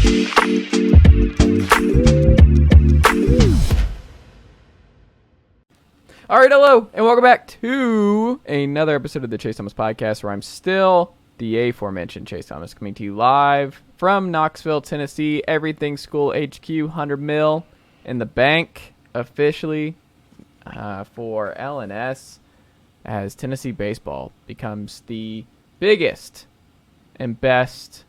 All right, hello, and welcome back to another episode of the Chase Thomas Podcast, where I'm still the aforementioned Chase Thomas, coming to you live from Knoxville, Tennessee. Everything School HQ, 100 mil in the bank, officially for LNS, as Tennessee baseball becomes the biggest and best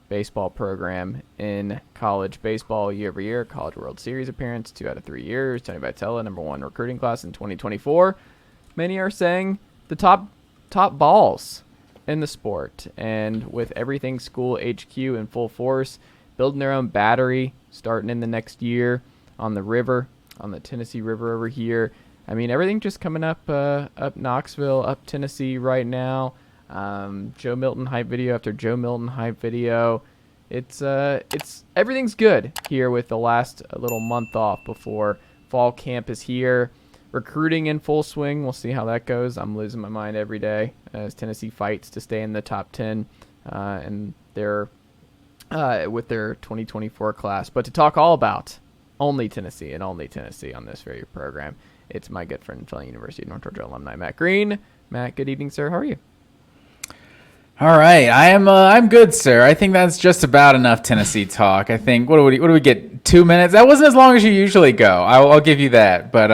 baseball program in college baseball year over year. College World Series appearance 2 out of 3 years. Tony Vitello, #1 recruiting class in 2024. Many are saying the top balls in the sport. And with Everything School HQ in full force, building their own battery starting in the next year on the river, on the Tennessee River over here. I mean, everything just coming up Knoxville, up Tennessee right now. Joe Milton hype video after Joe Milton hype video. It's everything's good here with the last little month off before fall camp is here. Recruiting in full swing. We'll see how that goes. I'm losing my mind every day as Tennessee fights to stay in the top 10 and their with their 2024 class. But to talk all about only Tennessee and only Tennessee on this very program, it's my good friend, Felling University of North Georgia alumni, Matt Green. Matt, good evening, sir. How are you? All right, I'm good, sir. I think that's just about enough Tennessee talk. I think what do we get? 2 minutes? That wasn't as long as you usually go. I'll give you that. But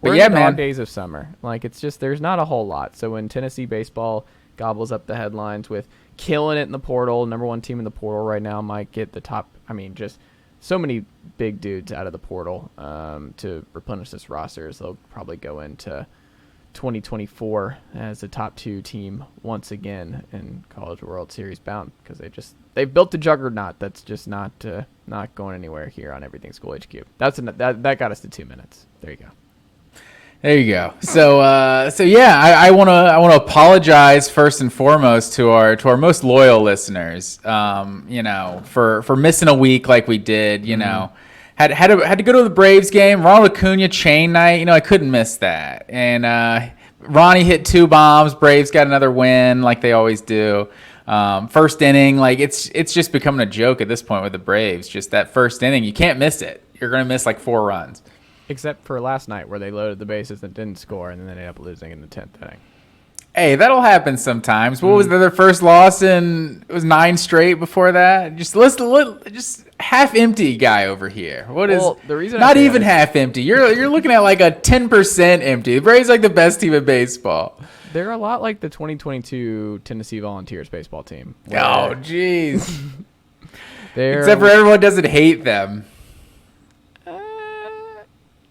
we're yeah, in the man. dog days of summer. Like, it's just there's not a whole lot. So when Tennessee baseball gobbles up the headlines with killing it in the portal, #1 team in the portal right now might get the top. I mean, just so many big dudes out of the portal to replenish this roster. So they'll probably go into 2024 as a top 2 team once again in College World Series bound, because they've built a juggernaut that's just not going anywhere here on Everything School HQ. That got us to 2 minutes. There you go. There you go. So yeah, I want to apologize first and foremost to our most loyal listeners. For missing a week like we did. Had to go to the Braves game. Ronald Acuna chain night. I couldn't miss that. And Ronnie hit 2 bombs. Braves got another win like they always do. First inning, like it's just becoming a joke at this point with the Braves. Just that first inning, you can't miss it. You're gonna miss like 4 runs. Except for last night where they loaded the bases and didn't score, and then they ended up losing in the 10th inning. Hey, that'll happen sometimes. What was their first loss in? It was 9 straight before that. Just half empty guy over here. The reason not even half empty? You're looking at like a 10% empty. The Braves like the best team in baseball. They're a lot like the 2022 Tennessee Volunteers baseball team. Oh, jeez. Except for everyone doesn't hate them.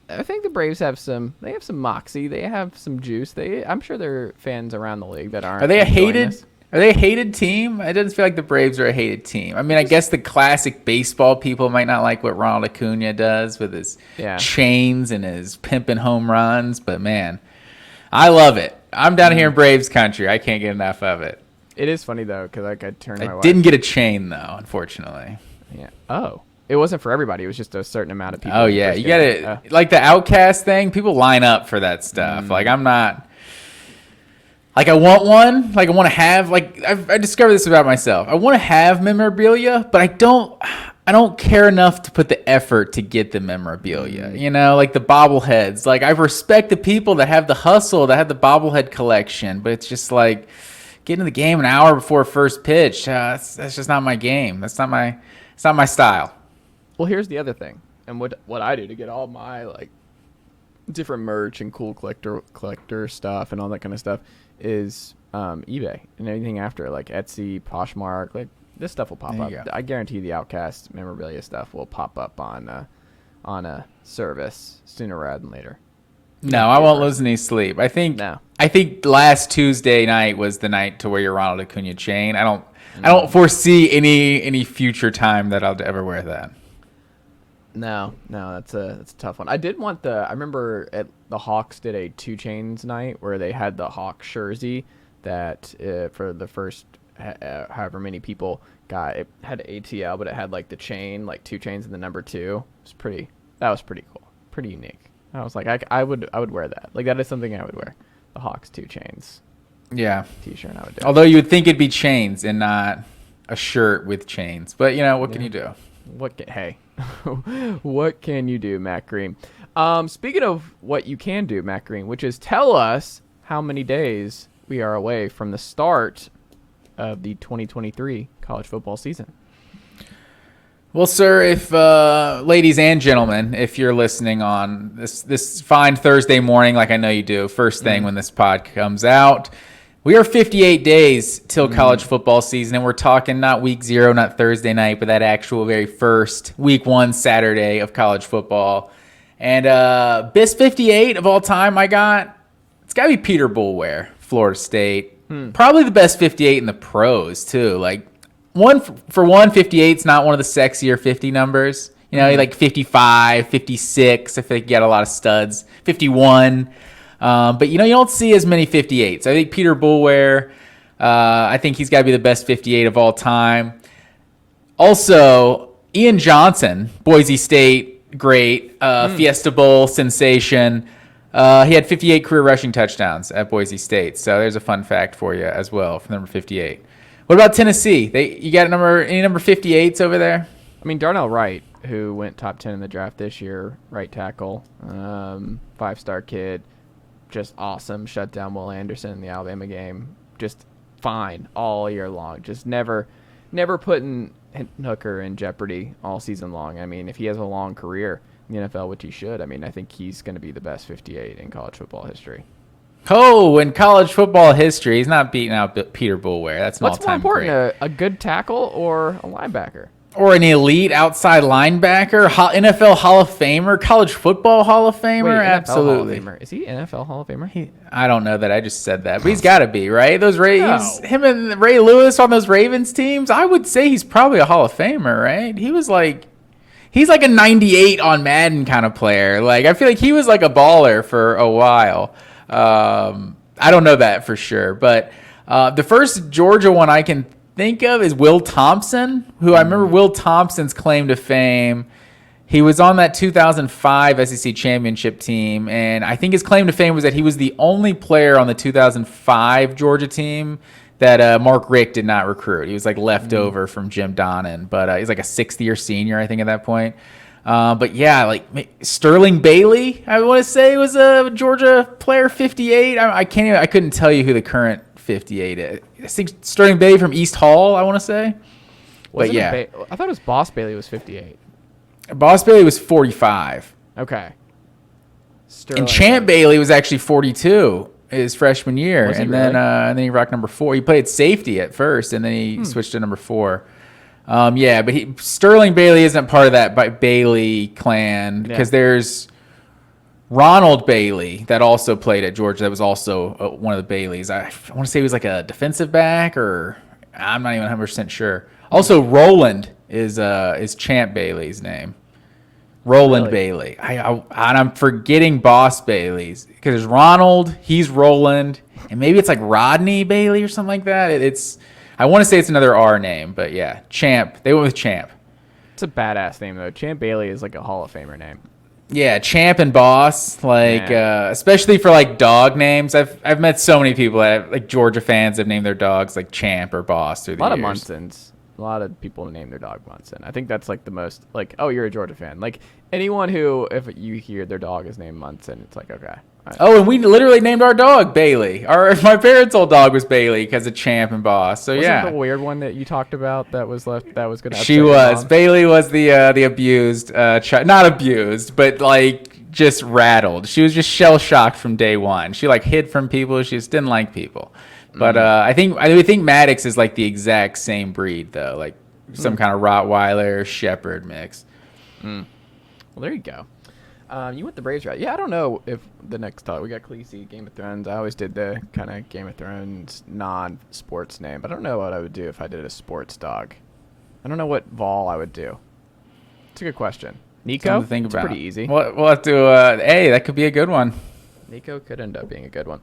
I think the Braves have some moxie. They have some juice. I'm sure there are fans around the league that aren't. Are they a hated team? It doesn't feel like the Braves are a hated team. I mean, I guess the classic baseball people might not like what Ronald Acuna does with his chains and his pimping home runs, but man, I love it. I'm down here in Braves country. I can't get enough of it. It is funny though, because I turned my wife. Didn't get a chain though, unfortunately. Yeah. Oh. It wasn't for everybody. It was just a certain amount of people. Oh, yeah. You got to, like the Outcast thing, people line up for that stuff. Like, I'm not, like, I want one. Like, I want to have, like, I discovered this about myself. I want to have memorabilia, but I don't care enough to put the effort to get the memorabilia. Like the bobbleheads. Like, I respect the people that have the hustle, that have the bobblehead collection, but it's just like getting to the game an hour before first pitch. That's just not my game. It's not my style. Well, here's the other thing, and what I do to get all my like different merch and cool collector stuff and all that kind of stuff is eBay and anything after, like Etsy, Poshmark, like this stuff will pop up. I guarantee the Outcast memorabilia stuff will pop up on a service sooner rather than later. No, I won't lose any sleep. I think last Tuesday night was the night to wear your Ronald Acuna chain. I don't foresee any future time that I'll ever wear that. No, that's a tough one. I did want I remember at the Hawks did a 2 Chains night where they had the Hawk jersey that for the first however many people got, it had ATL, but it had like the chain, like 2 chains and the number 2. That was pretty cool, pretty unique. I was like, I would wear that. Like that is something I would wear. The Hawks 2 Chains. Yeah. T-shirt I would do. Although you would think it'd be chains and not a shirt with chains, but what can you do? Hey, what can you do, Matt Green? Speaking of what you can do, Matt Green, which is tell us how many days we are away from the start of the 2023 college football season. Well, sir, if ladies and gentlemen, if you're listening on this fine Thursday morning, like I know you do, first thing when this pod comes out, we are 58 days till college football season, and we're talking not week 0, not Thursday night, but that actual very first week 1 Saturday of college football. And best 58 of all time it's got to be Peter Boulware, Florida State. Probably the best 58 in the pros, too. Like, 58's not one of the sexier 50 numbers. You know, like 55, 56. I feel like you got a lot of studs. 51. But, you don't see as many 58s. I think Peter Boulware, I think he's got to be the best 58 of all time. Also, Ian Johnson, Boise State, great. Fiesta Bowl sensation. He had 58 career rushing touchdowns at Boise State. So there's a fun fact for you as well for number 58. What about Tennessee? You got any number 58s over there? I mean, Darnell Wright, who went top 10 in the draft this year, right tackle, 5-star kid, just awesome. Shut down Will Anderson in the Alabama game. Just fine all year long. Just never putting Hooker in jeopardy all season long. I mean, if he has a long career in the NFL, which he should, I mean, I think he's going to be the best 58 in college football history. Oh, in college football history, he's not beating out Peter Boulware. That's an all-time What's more great. important, a good tackle or a linebacker? Or an elite outside linebacker, NFL Hall of Famer, college football Hall of Famer? Wait, Absolutely. NFL Hall of Famer. Is he NFL Hall of Famer? I don't know that. I just said that. But he's got to be, right? No. Him and Ray Lewis on those Ravens teams, I would say he's probably a Hall of Famer, right? He's like a 98 on Madden kind of player. Like, I feel like he was like a baller for a while. I don't know that for sure. But the first Georgia one I can think of is Will Thompson, who I remember Will Thompson's claim to fame. He was on that 2005 SEC championship team, and I think his claim to fame was that he was the only player on the 2005 Georgia team that Mark Richt did not recruit. He was like left over from Jim Donnan, but he's like a 6th-year senior, I think, at that point. But yeah, like Sterling Bailey, I want to say was a Georgia player 58. I couldn't tell you who the current 58 is. I think Sterling Bailey from East Hall, I want to say. But yeah, I thought it was Boss Bailey was 58. Boss Bailey was 45. Okay. And Champ Bailey was actually 42 his freshman year, Was he and really? then he rocked number 4. He played safety at first, and then he switched to number 4. Yeah, but Sterling Bailey isn't part of that Bailey clan because there's Ronald Bailey that also played at Georgia. That was also one of the Baileys. I want to say he was like a defensive back, or I'm not even 100% sure. Also, Roland is Champ Bailey's name. Roland Bailey. And I'm forgetting Boss Bailey's because there's Ronald, he's Roland, and maybe it's like Rodney Bailey or something like that. I want to say it's another R name, but yeah, Champ. They went with Champ. It's a badass name though. Champ Bailey is like a Hall of Famer name. Yeah, Champ and Boss, like especially for like dog names. I've met so many people that like Georgia fans have named their dogs like Champ or Boss through the years. A lot of Munsons. A lot of people name their dog Munson. I think that's like the most like, oh, you're a Georgia fan. Like anyone who, if you hear their dog is named Munson, it's like, okay. Right. Oh, and we literally named our dog Bailey. My parents' old dog was Bailey because of Champ and Boss. So Wasn't the weird one that you talked about that was left that was going to She was. Bailey was the abused not abused, but like just rattled. She was just shell shocked from day one. She like hid from people. She just didn't like people. But I think Maddox is like the exact same breed though, like some kind of Rottweiler Shepherd mix. Well, there you go. You went the Braves route. Yeah, I don't know if the next talk we got Khaleesi, Game of Thrones. I always did the kind of Game of Thrones non-sports name, but I don't know what I would do if I did a sports dog. I don't know what Vol I would do. It's a good question. Nico, Something to think it's about. pretty easy. We'll have to. Hey, that could be a good one. Nico could end up being a good one.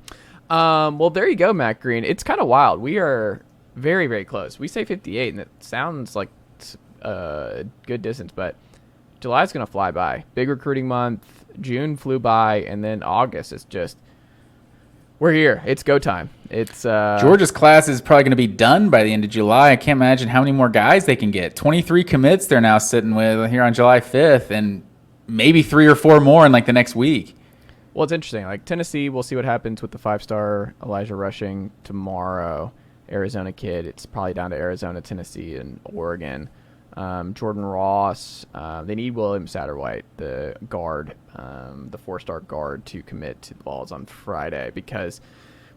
Well, there you go, Matt Green. It's kind of wild. We are very, very close. We say 58, and it sounds like a good distance, but July's going to fly by. Big recruiting month. June flew by, and then August is just We're here. It's go time. It's Georgia's class is probably going to be done by the end of July. I can't imagine how many more guys they can get. 23 commits they're now sitting with here on July 5th, and maybe 3 or 4 more in like the next week. Well, it's interesting. Like Tennessee, we'll see what happens with the 5-star Elijah Rushing tomorrow. Arizona kid, it's probably down to Arizona, Tennessee, and Oregon. Jordan Ross, they need William Satterwhite, the guard, the 4-star guard, to commit to the Vols on Friday because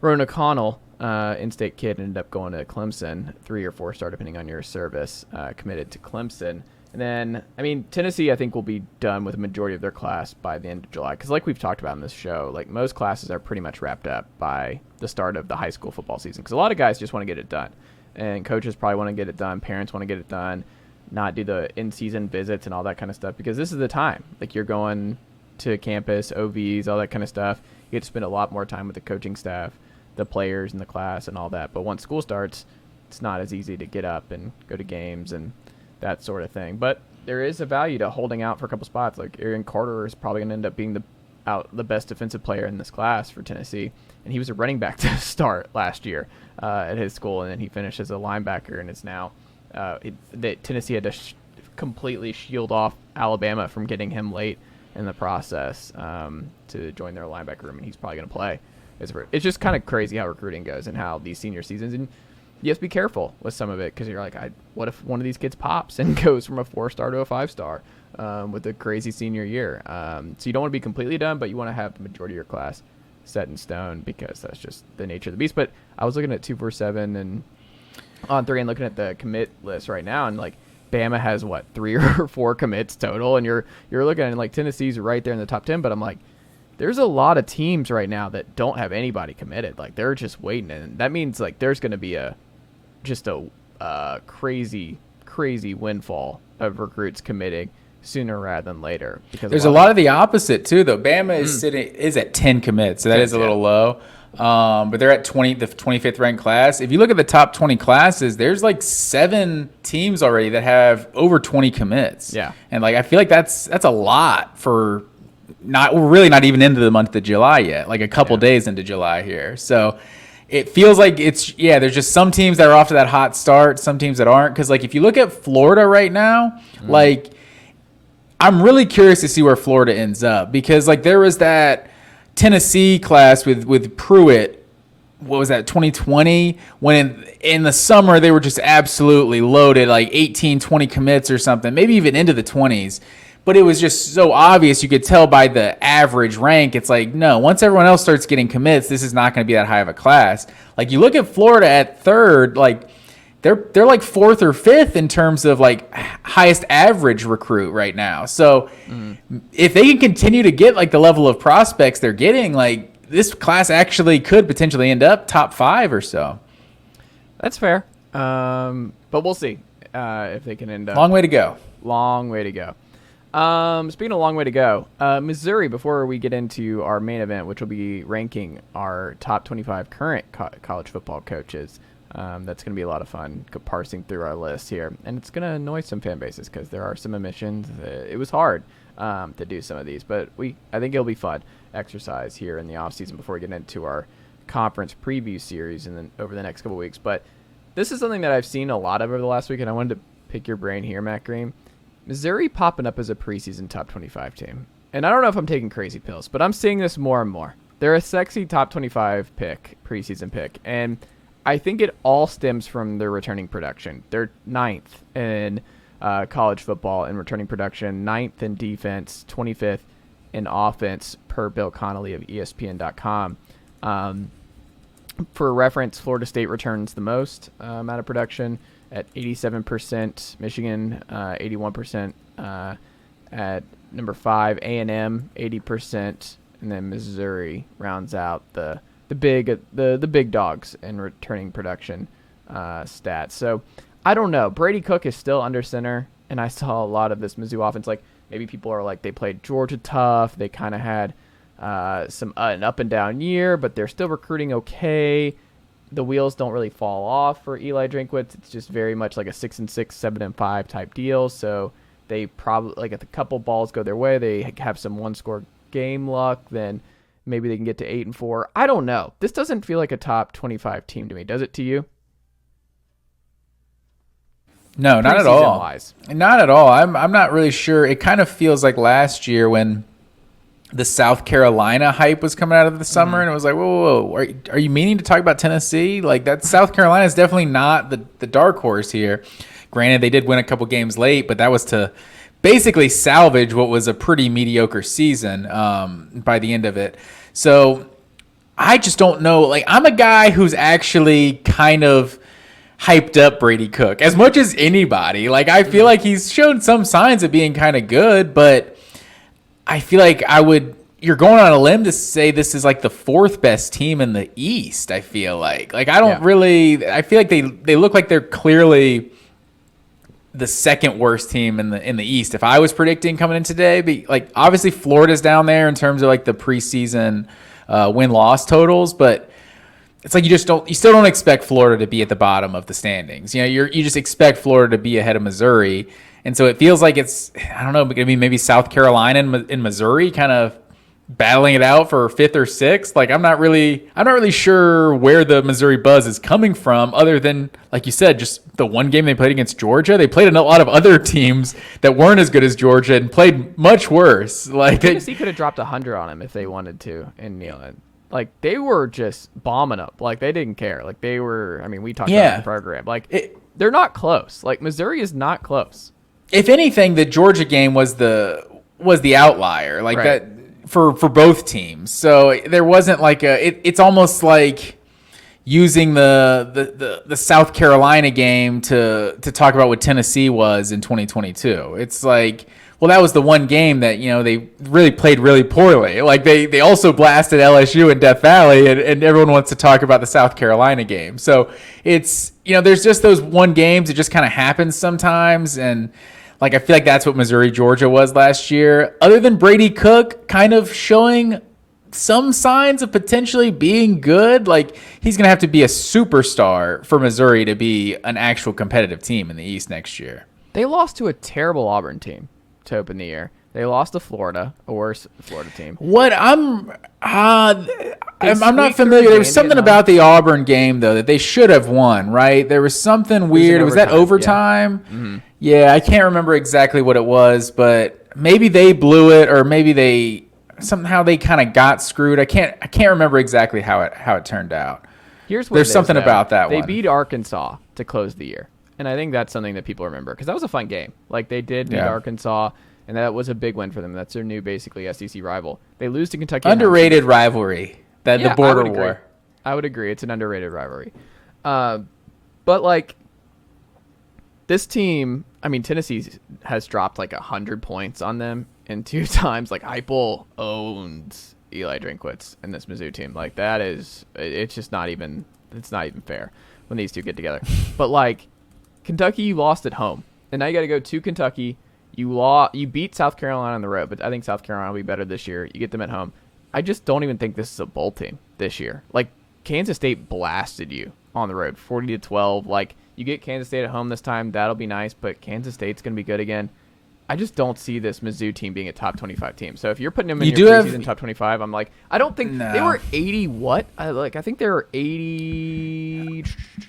Ronan O'Connell, in-state kid, ended up going to Clemson, 3 or 4-star depending on your service, committed to Clemson. And then, I mean, Tennessee, I think, will be done with a majority of their class by the end of July. Because like we've talked about in this show, like most classes are pretty much wrapped up by the start of the high school football season. Because a lot of guys just want to get it done. And coaches probably want to get it done. Parents want to get it done. Not do the in-season visits and all that kind of stuff. Because this is the time. Like you're going to campus, OVs, all that kind of stuff. You get to spend a lot more time with the coaching staff, the players in the class and all that. But once school starts, it's not as easy to get up and go to games and that sort of thing. But there is a value to holding out for a couple spots. Like Aaron Carter is probably going to end up being the best defensive player in this class for Tennessee. And he was a running back to start last year at his school. And then he finished as a linebacker. And it's now that Tennessee had to completely shield off Alabama from getting him late in the process to join their linebacker room. And he's probably going to play. It's just kind of crazy how recruiting goes and how these senior seasons. And you have to be careful with some of it because you're like, what if one of these kids pops and goes from a 4-star to a 5-star with a crazy senior year? So you don't want to be completely done, but you want to have the majority of your class set in stone because that's just the nature of the beast. But I was looking at 247 and on 3 and looking at the commit list right now, and like Bama has 3 or 4 commits total, and you're looking at like Tennessee's right there in the top 10. But I'm like, there's a lot of teams right now that don't have anybody committed. Like they're just waiting, and that means like there's going to be a crazy windfall of recruits committing sooner rather than later. Because there's a lot of the opposite too, though. Bama is at 10 commits, so that is a little low. But they're at the 25th ranked class. If you look at the top 20 classes, there's like 7 teams already that have over 20 commits. Yeah, and like I feel like that's a lot for we're not even into the month of July yet. Like a couple days into July here, so. It feels like there's just some teams that are off to that hot start, some teams that aren't. Because, like, if you look at Florida right now, like, I'm really curious to see where Florida ends up. Because, like, there was that Tennessee class with Pruitt, what was that, 2020? When in the summer they were just absolutely loaded, like 18, 20 commits or something, maybe even into the 20s. But it was just so obvious. You could tell by the average rank. It's like, no, once everyone else starts getting commits, this is not going to be that high of a class. Like, you look at Florida at 3rd, like, they're like 4th or 5th in terms of, like, highest average recruit right now. So if they can continue to get, like, the level of prospects they're getting, like, this class actually could potentially end up top 5 or so. That's fair. But we'll see if they can end up. Long way to go. Long way to go. Speaking of long way to go, Missouri, before we get into our main event, which will be ranking our top 25 current college football coaches, that's going to be a lot of fun parsing through our list here. And it's going to annoy some fan bases because there are some omissions. It was hard to do some of these, but I think it'll be fun exercise here in the offseason before we get into our conference preview series and then over the next couple weeks. But this is something that I've seen a lot of over the last week, and I wanted to pick your brain here, Matt Green. Missouri popping up as a preseason top 25 team. And I don't know if I'm taking crazy pills, but I'm seeing this more and more. They're a sexy top 25 preseason pick. And I think it all stems from their returning production. They're 9th in college football in returning production, 9th in defense, 25th in offense per Bill Connolly of ESPN.com. For reference, Florida State returns the most amount of production at 87%, Michigan 81%, at number 5, A&M 80%, and then Missouri rounds out the big dogs in returning production stats. So I don't know. Brady Cook is still under center, and I saw a lot of this Mizzou offense. Like maybe people are like they played Georgia tough. They kind of had an up and down year, but they're still recruiting okay. The wheels don't really fall off for Eli Drinkwitz. It's just very much like a 6-6, 7-5 type deal. So they probably, like, if a couple balls go their way, they have some one-score game luck, then Maybe they can get to 8-4. I don't know. This doesn't feel like a top 25 team to me. Does it to you? No, not at all. Wise. Not at all. I'm not really sure. It kind of feels like last year when the South Carolina hype was coming out of the summer, and it was like, whoa. Are you meaning to talk about Tennessee? Like, that South Carolina is definitely not the dark horse here. Granted, they did win a couple games late, but that was to basically salvage what was a pretty mediocre season by the end of it. So I just don't know. Like, I'm a guy who's actually kind of hyped up Brady Cook as much as anybody. Like, I feel like he's shown some signs of being kind of good, but I feel like you're going on a limb to say this is like the fourth best team in the East. I feel like I feel like they look like they're clearly the second worst team in the East. If I was predicting coming in today, like, obviously Florida's down there in terms of like the preseason win-loss totals, but it's like you still don't expect Florida to be at the bottom of the standings. You know, you just expect Florida to be ahead of Missouri, and so it feels like it's, I don't know, maybe South Carolina and Missouri kind of battling it out for fifth or sixth. Like, I'm not really sure where the Missouri buzz is coming from, other than, like you said, just the one game they played against Georgia. They played a lot of other teams that weren't as good as Georgia and played much worse. Like, Tennessee could have dropped 100 on them if they wanted to in Neyland. Like, they were just bombing up. Like, they didn't care. Like, they were, I mean, we talked about it in the program. Like, they're not close. Like, Missouri is not close. If anything, the Georgia game was the outlier. Like, right. That for both teams. So there wasn't like it's almost like using the South Carolina game to talk about what Tennessee was in 2022. It's like, well, that was the one game that, you know, they really played really poorly. Like, they also blasted LSU in Death Valley, and everyone wants to talk about the South Carolina game. So it's, you know, there's just those one games. It just kind of happens sometimes. And, like, I feel like that's what Missouri-Georgia was last year. Other than Brady Cook kind of showing some signs of potentially being good, like, he's going to have to be a superstar for Missouri to be an actual competitive team in the East next year. They lost to a terrible Auburn team to open the year. They lost to Florida, a worse Florida team. What I'm not familiar. There was something about the Auburn game, though, that they should have won, right? There was something weird. Was that overtime? Yeah. Mm-hmm. Yeah, I can't remember exactly what it was, but maybe they blew it, or maybe they kind of got screwed. I can't remember exactly how it turned out. There's something about that one. They beat Arkansas to close the year. And I think that's something that people remember, because that was a fun game. Like, they did beat Arkansas, and that was a big win for them. That's their new, basically, SEC rival. They lose to Kentucky. Underrated rivalry. The border war. I would agree. It's an underrated rivalry. But, like, this team, I mean, Tennessee has dropped, like, 100 points on them in 2 times. Like, Heupel owns Eli Drinkwitz and this Mizzou team. Like, that is, it's just not even fair when these two get together. But, like, Kentucky, you lost at home, and now you got to go to Kentucky. You beat South Carolina on the road, but I think South Carolina will be better this year. You get them at home. I just don't even think this is a bowl team this year. Like, Kansas State blasted you on the road, 40-12. Like, you get Kansas State at home this time, that'll be nice, but Kansas State's going to be good again. I just don't see this Mizzou team being a top 25 team. So if you're putting them in your preseason top 25, I'm like, I don't think they were 80. What? I think they were 80.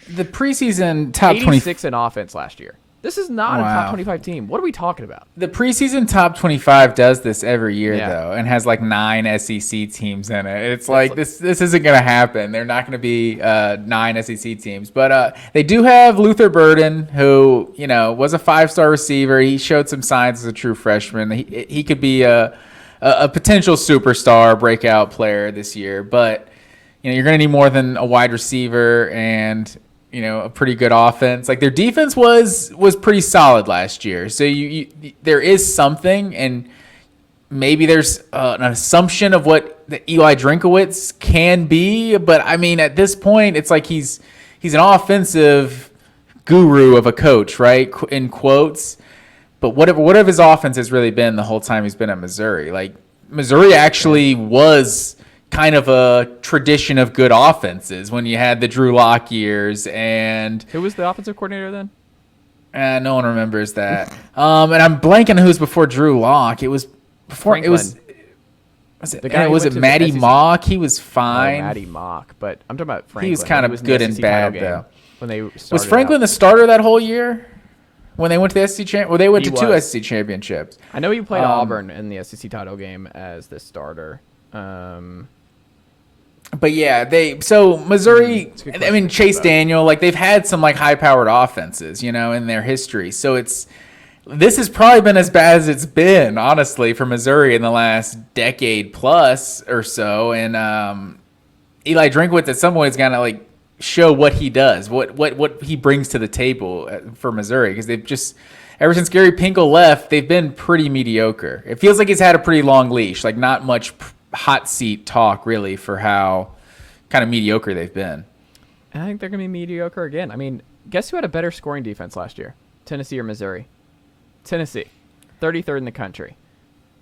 The preseason top 86 in offense last year. This is not a top 25 team. What are we talking about? The preseason top 25 does this every year, though, and has like 9 SEC teams in it. It's like this isn't going to happen. They're not going to be 9 SEC teams. But they do have Luther Burden, who, you know, was a 5-star receiver. He showed some signs as a true freshman. He could be a potential superstar breakout player this year. But, you know, you're going to need more than a wide receiver and, you know, a pretty good offense. Like, their defense was pretty solid last year. So there is something, and maybe there's an assumption of what the Eli Drinkwitz can be. But I mean, at this point, it's like he's an offensive guru of a coach, right? In quotes. But what if his offense has really been the whole time he's been at Missouri? Like, Missouri actually was kind of a tradition of good offenses when you had the Drew Lock years. And who was the offensive coordinator then? No one remembers that. And I'm blanking on who's before Drew Lock. It was before. Franklin. Was it, The guy who was went it to the Matty SEC. Mock? He was Oh, fine. Matty Mock, but I'm talking about Franklin. He was kind of in the good and SEC title bad, game though. When they started Was Franklin out. the starter that whole year when they went to the SEC champ? Well, they went He to two was. SEC championships. I know he played Auburn in the SEC title game as the starter. But yeah, so Missouri. It's a good I question mean, to Chase think about. Daniel, like they've had some like high-powered offenses, in their history. So this has probably been as bad as it's been, honestly, for Missouri in the last decade plus or so. And Eli Drinkwitz at some point is gonna like show what he does, what he brings to the table for Missouri, because they've just ever since Gary Pinkel left, they've been pretty mediocre. It feels like he's had a pretty long leash, like not much hot seat talk really for how kind of mediocre they've been. I think they're going to be mediocre again. I mean, guess who had a better scoring defense last year? Tennessee or Missouri? Tennessee. 33rd in the country.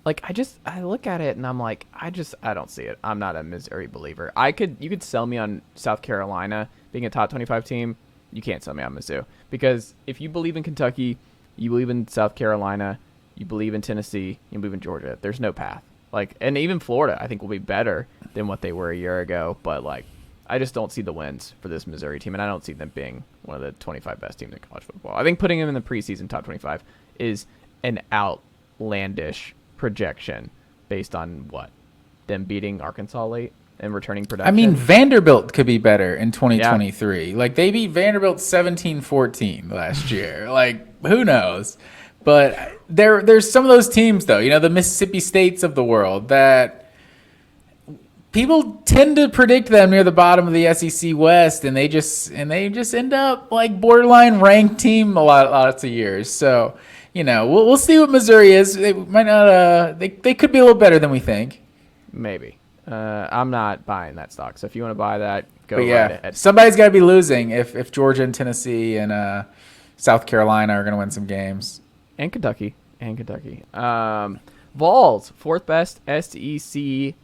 Like, I look at it and I'm like, I don't see it. I'm not a Missouri believer. You could sell me on South Carolina being a top 25 team. You can't sell me on Mizzou. Because if you believe in Kentucky, you believe in South Carolina, you believe in Tennessee, you believe in Georgia, there's no path. Like, and even Florida, I think, will be better than what they were a year ago. But, like, I just don't see the wins for this Missouri team, and I don't see them being one of the 25 best teams in college football. I think putting them in the preseason top 25 is an outlandish projection based on what? Them beating Arkansas late and returning production? I mean, Vanderbilt could be better in 2023. Yeah. Like, they beat Vanderbilt 17-14 last year. Like, who knows? But there's some of those teams, though, the Mississippi States of the world, that people tend to predict them near the bottom of the SEC West, and they just end up like borderline ranked team lots of years. So, we'll see what Missouri is. They might not. They could be a little better than we think. Maybe. I'm not buying that stock. So if you want to buy that, go right ahead. Somebody's got to be losing if Georgia and Tennessee and South Carolina are going to win some games. And Kentucky. Vols, fourth best SEC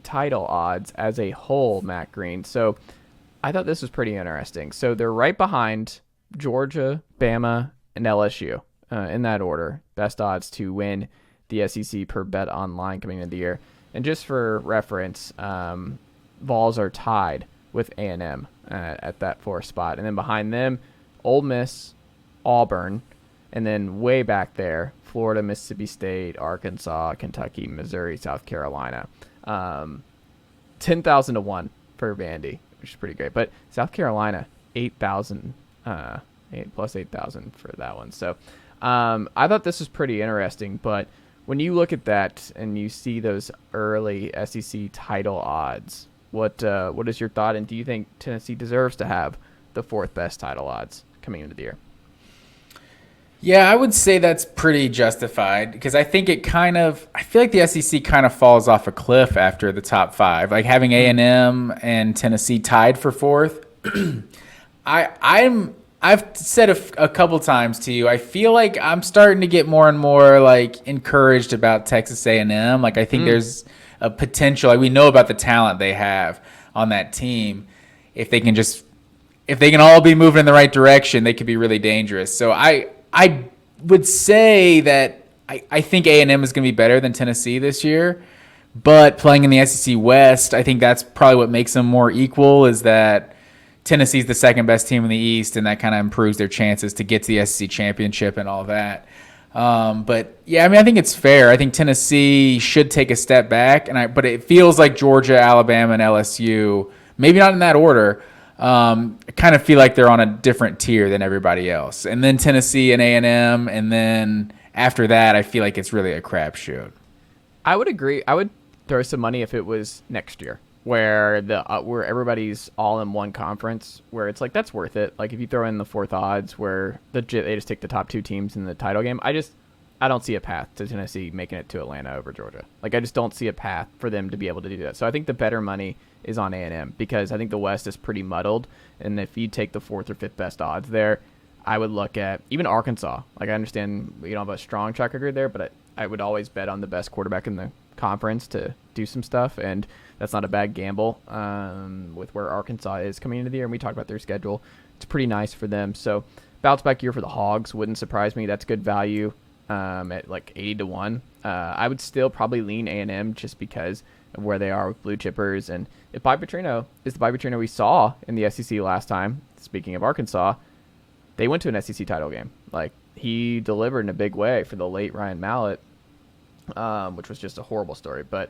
title odds as a whole, Matt Green. So I thought this was pretty interesting. So they're right behind Georgia, Bama, and LSU in that order. Best odds to win the SEC per bet online coming into the year. And just for reference, Vols are tied with A&M at that fourth spot. And then behind them, Ole Miss, Auburn, and then way back there, Florida, Mississippi State, Arkansas, Kentucky, Missouri, South Carolina. 10,000 to 1 for Vandy, which is pretty great. But South Carolina, 8,000, plus 8,000 for that one. So I thought this was pretty interesting. But when you look at that and you see those early SEC title odds, what is your thought? And do you think Tennessee deserves to have the fourth best title odds coming into the year? Yeah, I would say that's pretty justified because I think I feel like the SEC kind of falls off a cliff after the top five. Like having A&M and Tennessee tied for fourth. I've said a couple times to you, I feel like I'm starting to get more and more like encouraged about Texas A&M. Like I think there's a potential. Like we know about the talent they have on that team. If they can all be moving in the right direction, they could be really dangerous. So I would say that I think A&M is going to be better than Tennessee this year, but playing in the SEC West, I think that's probably what makes them more equal is that Tennessee's the second best team in the East, and that kind of improves their chances to get to the SEC championship and all that. But yeah, I mean, I think it's fair. I think Tennessee should take a step back, but it feels like Georgia, Alabama, and LSU, maybe not in that order, kind of feel like they're on a different tier than everybody else. And then Tennessee and A&M, and then after that, I feel like it's really a crapshoot. I would agree. I would throw some money if it was next year, where where everybody's all in one conference, where it's like that's worth it. Like if you throw in the fourth odds, where they just take the top two teams in the title game, I don't see a path to Tennessee making it to Atlanta over Georgia. Like I just don't see a path for them to be able to do that. So I think the better money is on A&M because I think the West is pretty muddled. And if you take the fourth or fifth best odds there, I would look at even Arkansas. Like I understand you don't have a strong track record there, but I would always bet on the best quarterback in the conference to do some stuff. And that's not a bad gamble with where Arkansas is coming into the year. And we talked about their schedule. It's pretty nice for them. So bounce back year for the Hogs wouldn't surprise me. That's good value at like 80 to 1. I would still probably lean A&M just because of where they are with blue chippers. And if Bobby Petrino is the Bobby Petrino we saw in the SEC last time, speaking of Arkansas, they went to an SEC title game. Like, he delivered in a big way for the late Ryan Mallett, which was just a horrible story. But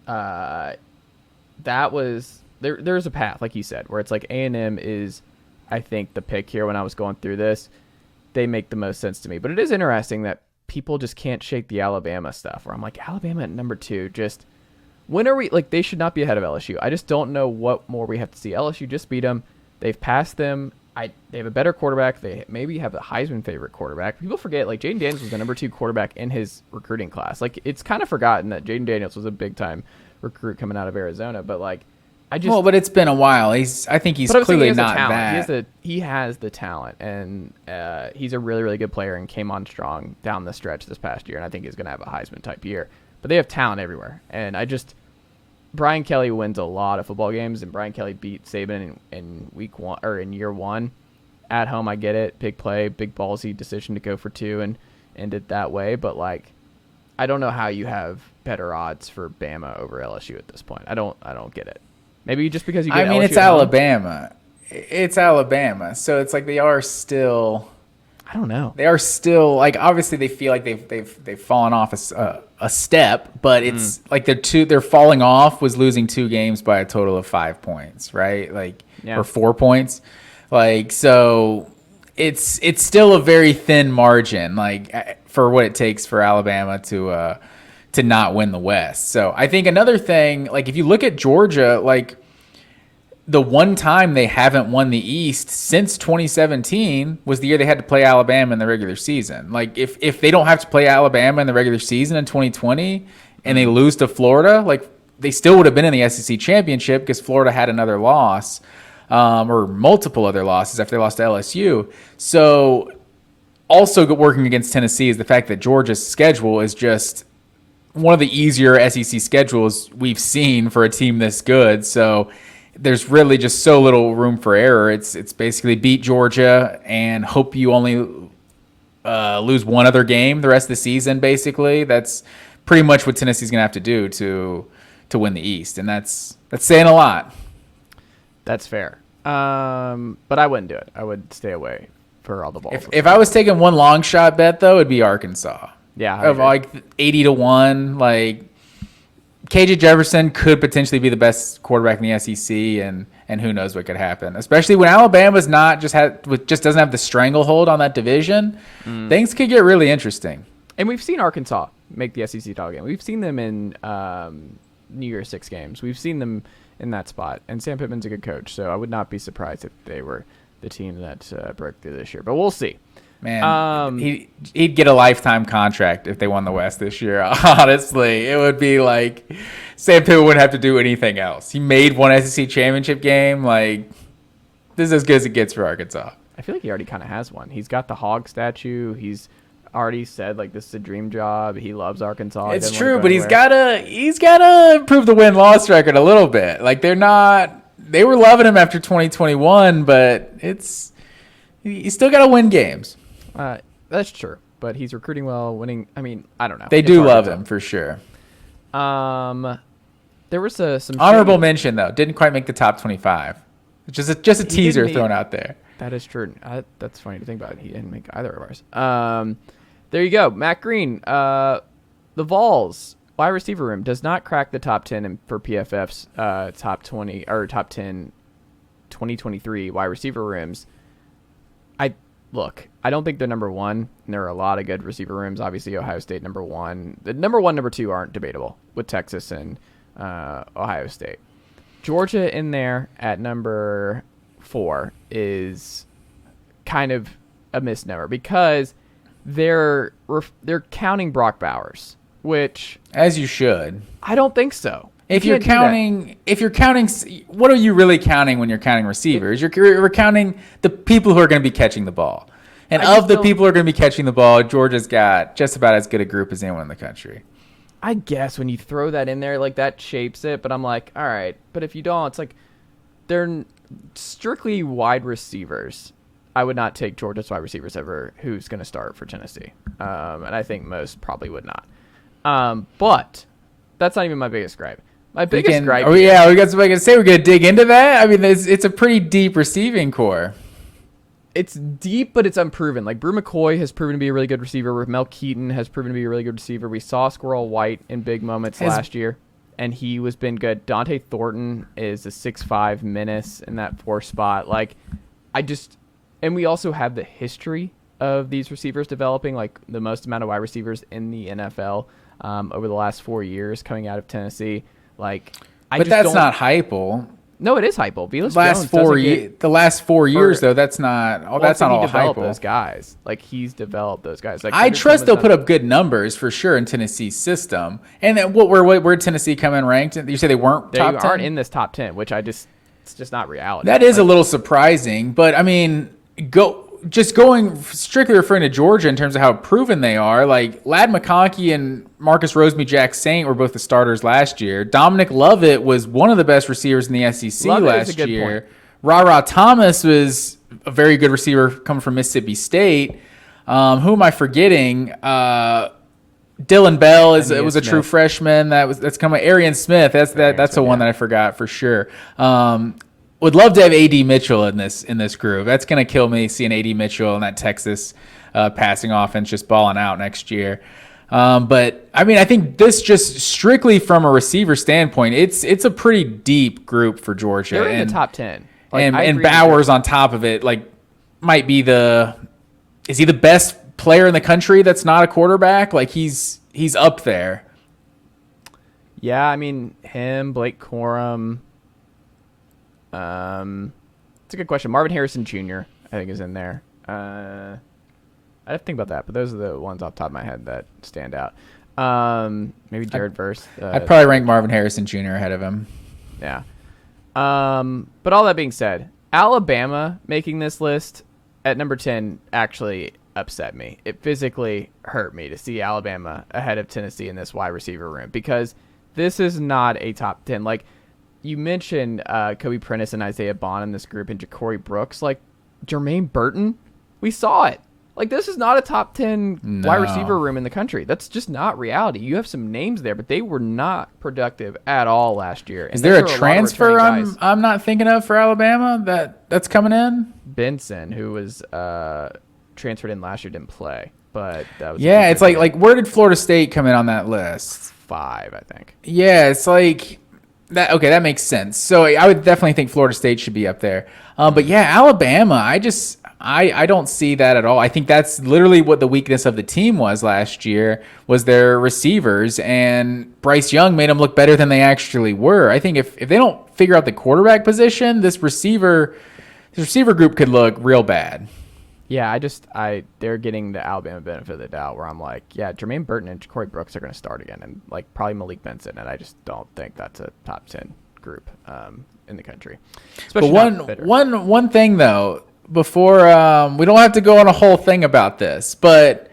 that was there's a path, like you said, where it's like A&M is, I think, the pick here. When I was going through this, they make the most sense to me. But it is interesting that people just can't shake the Alabama stuff, where I'm like, Alabama at number 2, just when are we, like, they should not be ahead of LSU. I just don't know what more we have to see. LSU just beat them. They've passed them. They have a better quarterback. They maybe have the Heisman favorite quarterback. People forget, like, Jaden Daniels was the number 2 quarterback in his recruiting class. Like, it's kind of forgotten that Jaden Daniels was a big-time recruit coming out of Arizona. But, like, but it's been a while. I think he's clearly not that. He has the talent, and he's a really, really good player and came on strong down the stretch this past year, and I think he's going to have a Heisman-type year. But they have talent everywhere, and Brian Kelly wins a lot of football games, and Brian Kelly beat Saban in week 1 or in year 1 at home. I get it, big play, big ballsy decision to go for 2 and end it that way. But, like, I don't know how you have better odds for Bama over LSU at this point. I don't get it. Maybe just because you get LSU it's Alabama. It's Alabama, so it's like they are still. I don't know. They are still, like, obviously they feel like they've fallen off a step, but it's like they're falling off was losing 2 games by a total of 5 points, right? Like, or 4 points, like, so it's still a very thin margin, like, for what it takes for Alabama to not win the West. So I think another thing, like, if you look at Georgia, like, the one time they haven't won the East since 2017 was the year they had to play Alabama in the regular season. Like, if they don't have to play Alabama in the regular season in 2020 and they lose to Florida, like, they still would have been in the SEC championship because Florida had another loss, or multiple other losses after they lost to LSU. So also working against Tennessee is the fact that Georgia's schedule is just one of the easier SEC schedules we've seen for a team this good. So there's really just so little room for error. It's basically beat Georgia and hope you only lose one other game the rest of the season, basically. That's pretty much what Tennessee's going to have to do to win the East, and that's saying a lot. That's fair. But I wouldn't do it. I would stay away for all the balls. If I was taking one long shot bet, though, it'd be Arkansas. Yeah. Of like 80-1, like, KJ Jefferson could potentially be the best quarterback in the SEC, and who knows what could happen. Especially when Alabama's just doesn't have the stranglehold on that division, things could get really interesting. And we've seen Arkansas make the SEC title game. We've seen them in New Year's 6 games. We've seen them in that spot. And Sam Pittman's a good coach, so I would not be surprised if they were the team that broke through this year. But we'll see. Man, he'd get a lifetime contract if they won the West this year. Honestly, it would be like Sam Pittman wouldn't have to do anything else. He made one SEC championship game. Like, this is as good as it gets for Arkansas. I feel like he already kind of has one. He's got the hog statue. He's already said, like, this is a dream job. He loves Arkansas. It's true, but he's gotta improve the win-loss record a little bit. Like, they were loving him after 2021, but he's still got to win games. That's true, but he's recruiting well, winning. I mean, I don't know. They do love him for sure. There was some honorable mention though. Didn't quite make the top 25. Just a teaser thrown out there. That is true. That's funny to think about. He didn't make either of ours. There you go, Matt Green. The Vols wide receiver room does not crack the top 10 for PFF's top 20 or top 10 2023 wide receiver rooms. Look, I don't think they're number 1. And there are a lot of good receiver rooms. Obviously, Ohio State number 1. The number 1, number 2 aren't debatable with Texas and Ohio State. Georgia in there at number 4 is kind of a misnomer because they're counting Brock Bowers, which, as you should. I don't think so. If you're counting, what are you really counting when you're counting receivers? You're counting the people who are going to be catching the ball. And of the people who are going to be catching the ball, Georgia's got just about as good a group as anyone in the country. I guess when you throw that in there, like, that shapes it. But I'm like, all right. But if you don't, it's like they're strictly wide receivers. I would not take Georgia's wide receivers ever who's going to start for Tennessee. And I think most probably would not. But that's not even my biggest gripe. My biggest gripe. Oh yeah, we got something to say. We're gonna dig into that. I mean, it's a pretty deep receiving core. It's deep, but it's unproven. Like, Brew McCoy has proven to be a really good receiver. Mel Keaton has proven to be a really good receiver. We saw Squirrel White in big moments last year, and he was been good. Dante Thornton is a 6'5" menace in that 4 spot. Like, and we also have the history of these receivers developing, like, the most amount of wide receivers in the NFL over the last 4 years coming out of Tennessee. Like, but that's not Heupel. No, it is Heupel. The last 4 years, though, that's not. Oh, that's not all Heupel. Those guys, like, he's developed those guys. Like, I trust they'll put up good numbers for sure in Tennessee's system. And then where Tennessee come in ranked? You say they weren't top 10? They aren't in this top 10, which it's just not reality. That is a little surprising, but I mean, going strictly referring to Georgia in terms of how proven they are, like Ladd McConkey and Marcus Rosemy-Jack Saint were both the starters last year. Dominic Lovett was one of the best receivers in the SEC last year. Ra Thomas was a very good receiver coming from Mississippi State. Who am I forgetting? Dylan Bell was a true freshman. That's coming. Arian Smith. That's the one that I forgot for sure. Would love to have A.D. Mitchell in this group. That's going to kill me seeing A.D. Mitchell and that Texas passing offense just balling out next year. But, I mean, I think this just strictly from a receiver standpoint, it's a pretty deep group for Georgia. They're in the top 10. Like, and Bowers on top of it, like, might be is he the best player in the country that's not a quarterback? Like, he's up there. Yeah, I mean, him, Blake Corum. It's a good question. Marvin Harrison Jr. I think is in there. I have to think about that, but those are the ones off the top of my head that stand out. Maybe Jared Verse. I'd probably rank Marvin Harrison Jr. ahead of him. Yeah. But all that being said, Alabama making this list at number 10 actually upset me. It physically hurt me to see Alabama ahead of Tennessee in this wide receiver room, because this is not a top 10. Like, you mentioned Kobe Prentice and Isaiah Bond in this group and Ja'Cory Brooks. Like, Jermaine Burton, we saw it. Like, this is not a top 10 wide receiver room in the country. That's just not reality. You have some names there, but they were not productive at all last year. And is there a transfer I'm not thinking of for Alabama that's coming in? Benson, who was transferred in last year, didn't play. But that was it's like where did Florida State come in on that list? 5, I think. Yeah, it's like that. Okay, that makes sense. So I would definitely think Florida State should be up there. But yeah, Alabama, I don't see that at all. I think that's literally what the weakness of the team was last year, was their receivers, and Bryce Young made them look better than they actually were. I think if they don't figure out the quarterback position, this receiver group could look real bad. Yeah, they're getting the Alabama benefit of the doubt, where I'm like, yeah, Jermaine Burton and Ja'Cory Brooks are going to start again, and like probably Malik Benson, and I just don't think that's a top 10 group in the country. Especially one thing though, before we don't have to go on a whole thing about this, but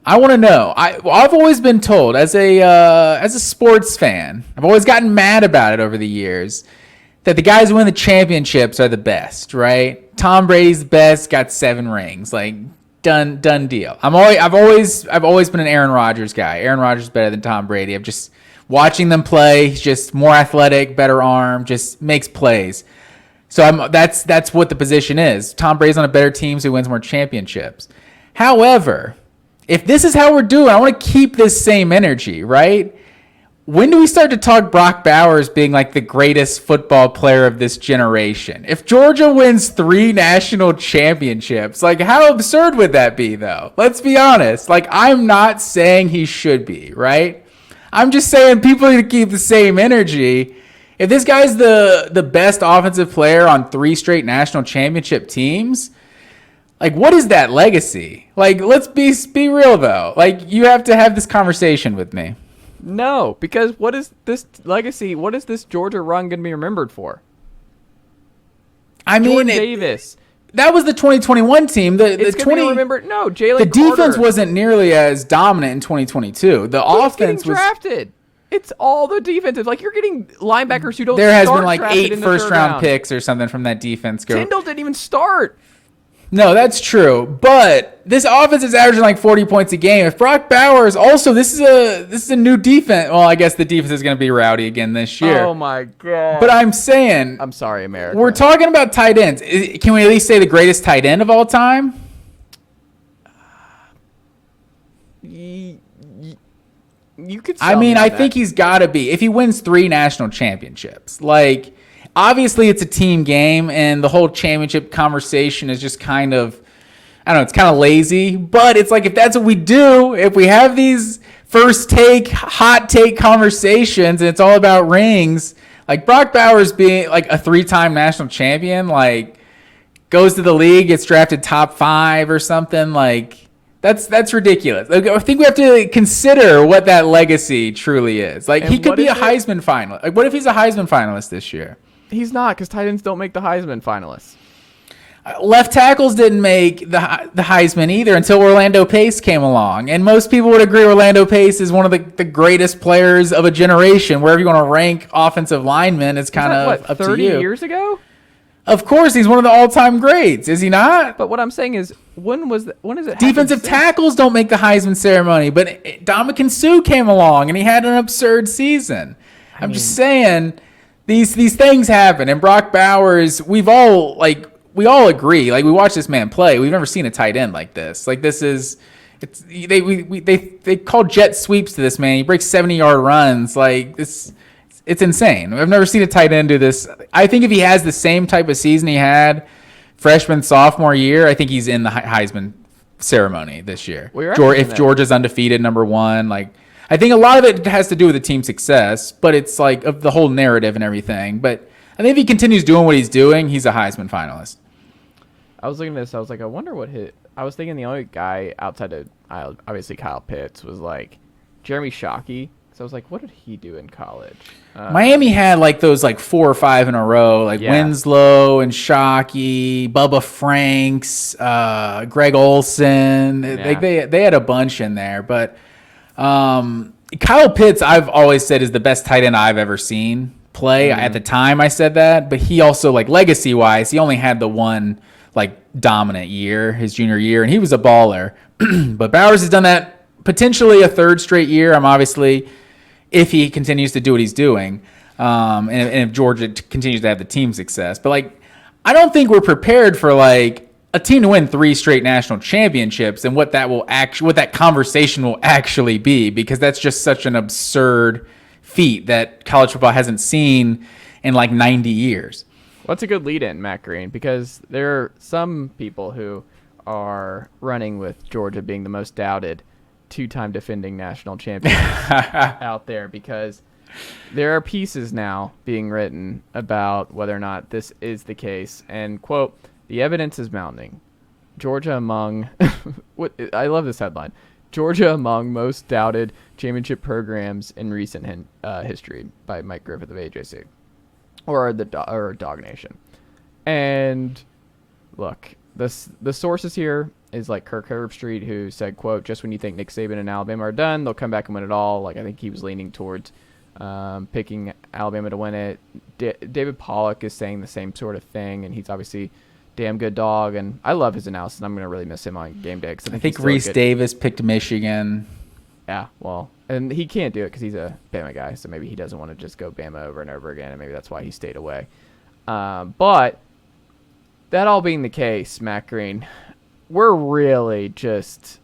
I want to know. I've always been told as a sports fan, I've always gotten mad about it over the years, that the guys who win the championships are the best, right? Tom Brady's the best, got 7 rings, like done deal. I've always been an Aaron Rodgers guy. Aaron Rodgers is better than Tom Brady. I'm just watching them play. He's just more athletic, better arm, just makes plays. So that's what the position is. Tom Brady's on a better team, so he wins more championships. However, if this is how we're doing, I want to keep this same energy, right? When do we start to talk Brock Bowers being like the greatest football player of this generation? If Georgia wins 3 national championships, like how absurd would that be though? Let's be honest. Like, I'm not saying he should be, right? I'm just saying people need to keep the same energy. If this guy's the best offensive player on 3 straight national championship teams, like, what is that legacy? Like, let's be real though. Like, you have to have this conversation with me. No, because what is this legacy? What is this Georgia run going to be remembered for? I mean, Jordan Davis. That was the 2021 team. It's going to be remembered. No, Jalen The defense wasn't nearly as dominant in 2022. The offense was drafted. It's all the defensive. Like, you're getting linebackers who don't. There has been like 8 first-round picks or something from that defense. Tyndall didn't even start. No, that's true. But this offense is averaging like 40 points a game. If Brock Bowers also, this is a new defense. Well, I guess the defense is going to be rowdy again this year. Oh my god! But I'm saying, I'm sorry, America. We're talking about tight ends. Can we at least say the greatest tight end of all time? You could. I mean, I think he's got to be. If he wins 3 national championships, like. Obviously, it's a team game, and the whole championship conversation is just kind of, I don't know, it's kind of lazy. But it's like, if that's what we do, if we have these first take, hot take conversations, and it's all about rings, like Brock Bowers being like a 3-time national champion, like goes to the league, gets drafted top 5 or something, like that's ridiculous. Like, I think we have to consider what that legacy truly is. Like, he could be a Heisman finalist. Like, what if he's a Heisman finalist this year? He's not, because tight ends don't make the Heisman finalists. Left tackles didn't make the Heisman either until Orlando Pace came along. And most people would agree Orlando Pace is one of the greatest players of a generation. Wherever you want to rank offensive linemen, it's kind of up to you. 30 years ago? Of course, he's one of the all-time greats, is he not? But what I'm saying is, when is it? Defensive tackles don't make the Heisman ceremony, but Ndamukong Suh came along and he had an absurd season. I'm just saying. These things happen, and Brock Bowers, we all agree. Like, we watch this man play. We've never seen a tight end like this. Like, they call jet sweeps to this man. He breaks 70-yard runs. Like, it's insane. I've never seen a tight end do this. I think if he has the same type of season he had freshman, sophomore year, I think he's in the Heisman ceremony this year. If Georgia's undefeated, number 1, like. I think a lot of it has to do with the team success, but it's like of the whole narrative and everything. But I think if he continues doing what he's doing, he's a Heisman finalist. I was looking at this. I was like, I wonder what I was thinking the only guy outside of obviously Kyle Pitts was like Jeremy Shockey. So I was like, what did he do in college? Miami had like those like 4 or 5 in a row, like Winslow and Shockey, Bubba Franks, Greg Olson. Yeah. They had a bunch in there, but. Kyle Pitts, I've always said, is the best tight end I've ever seen play. At the time, I said that, but he also, like, legacy-wise, he only had the one, like, dominant year, his junior year, and he was a baller. But Bowers has done that potentially a 3rd straight year. Obviously, if he continues to do what he's doing, and if Georgia continues to have the team success. But, like, I don't think we're prepared for, like, a team to win 3 straight national championships and what that conversation will actually be, because that's just such an absurd feat that college football hasn't seen in like 90 years. Well, that's a good lead in, Matt Green, because there are some people who are running with Georgia being the most doubted 2-time defending national champions out there, because there are pieces now being written about whether or not this is the case. And, quote, the evidence is mounting. Georgia among I love this headline. Georgia among most doubted championship programs in recent history by Mike Griffith of AJC or Dog Nation. And look, the sources here is like Kirk Herbstreit, who said, quote, just when you think Nick Saban and Alabama are done, they'll come back and win it all. Like, I think he was leaning towards picking Alabama to win it. David Pollock is saying the same sort of thing, and he's obviously damn good dog, and I love his analysis. I'm going to really miss him on game day. I think Reese Davis picked Michigan. Yeah, well, and he can't do it because he's a Bama guy, so maybe he doesn't want to just go Bama over and over again, and maybe that's why he stayed away. But that all being the case, Matt Green, we're really just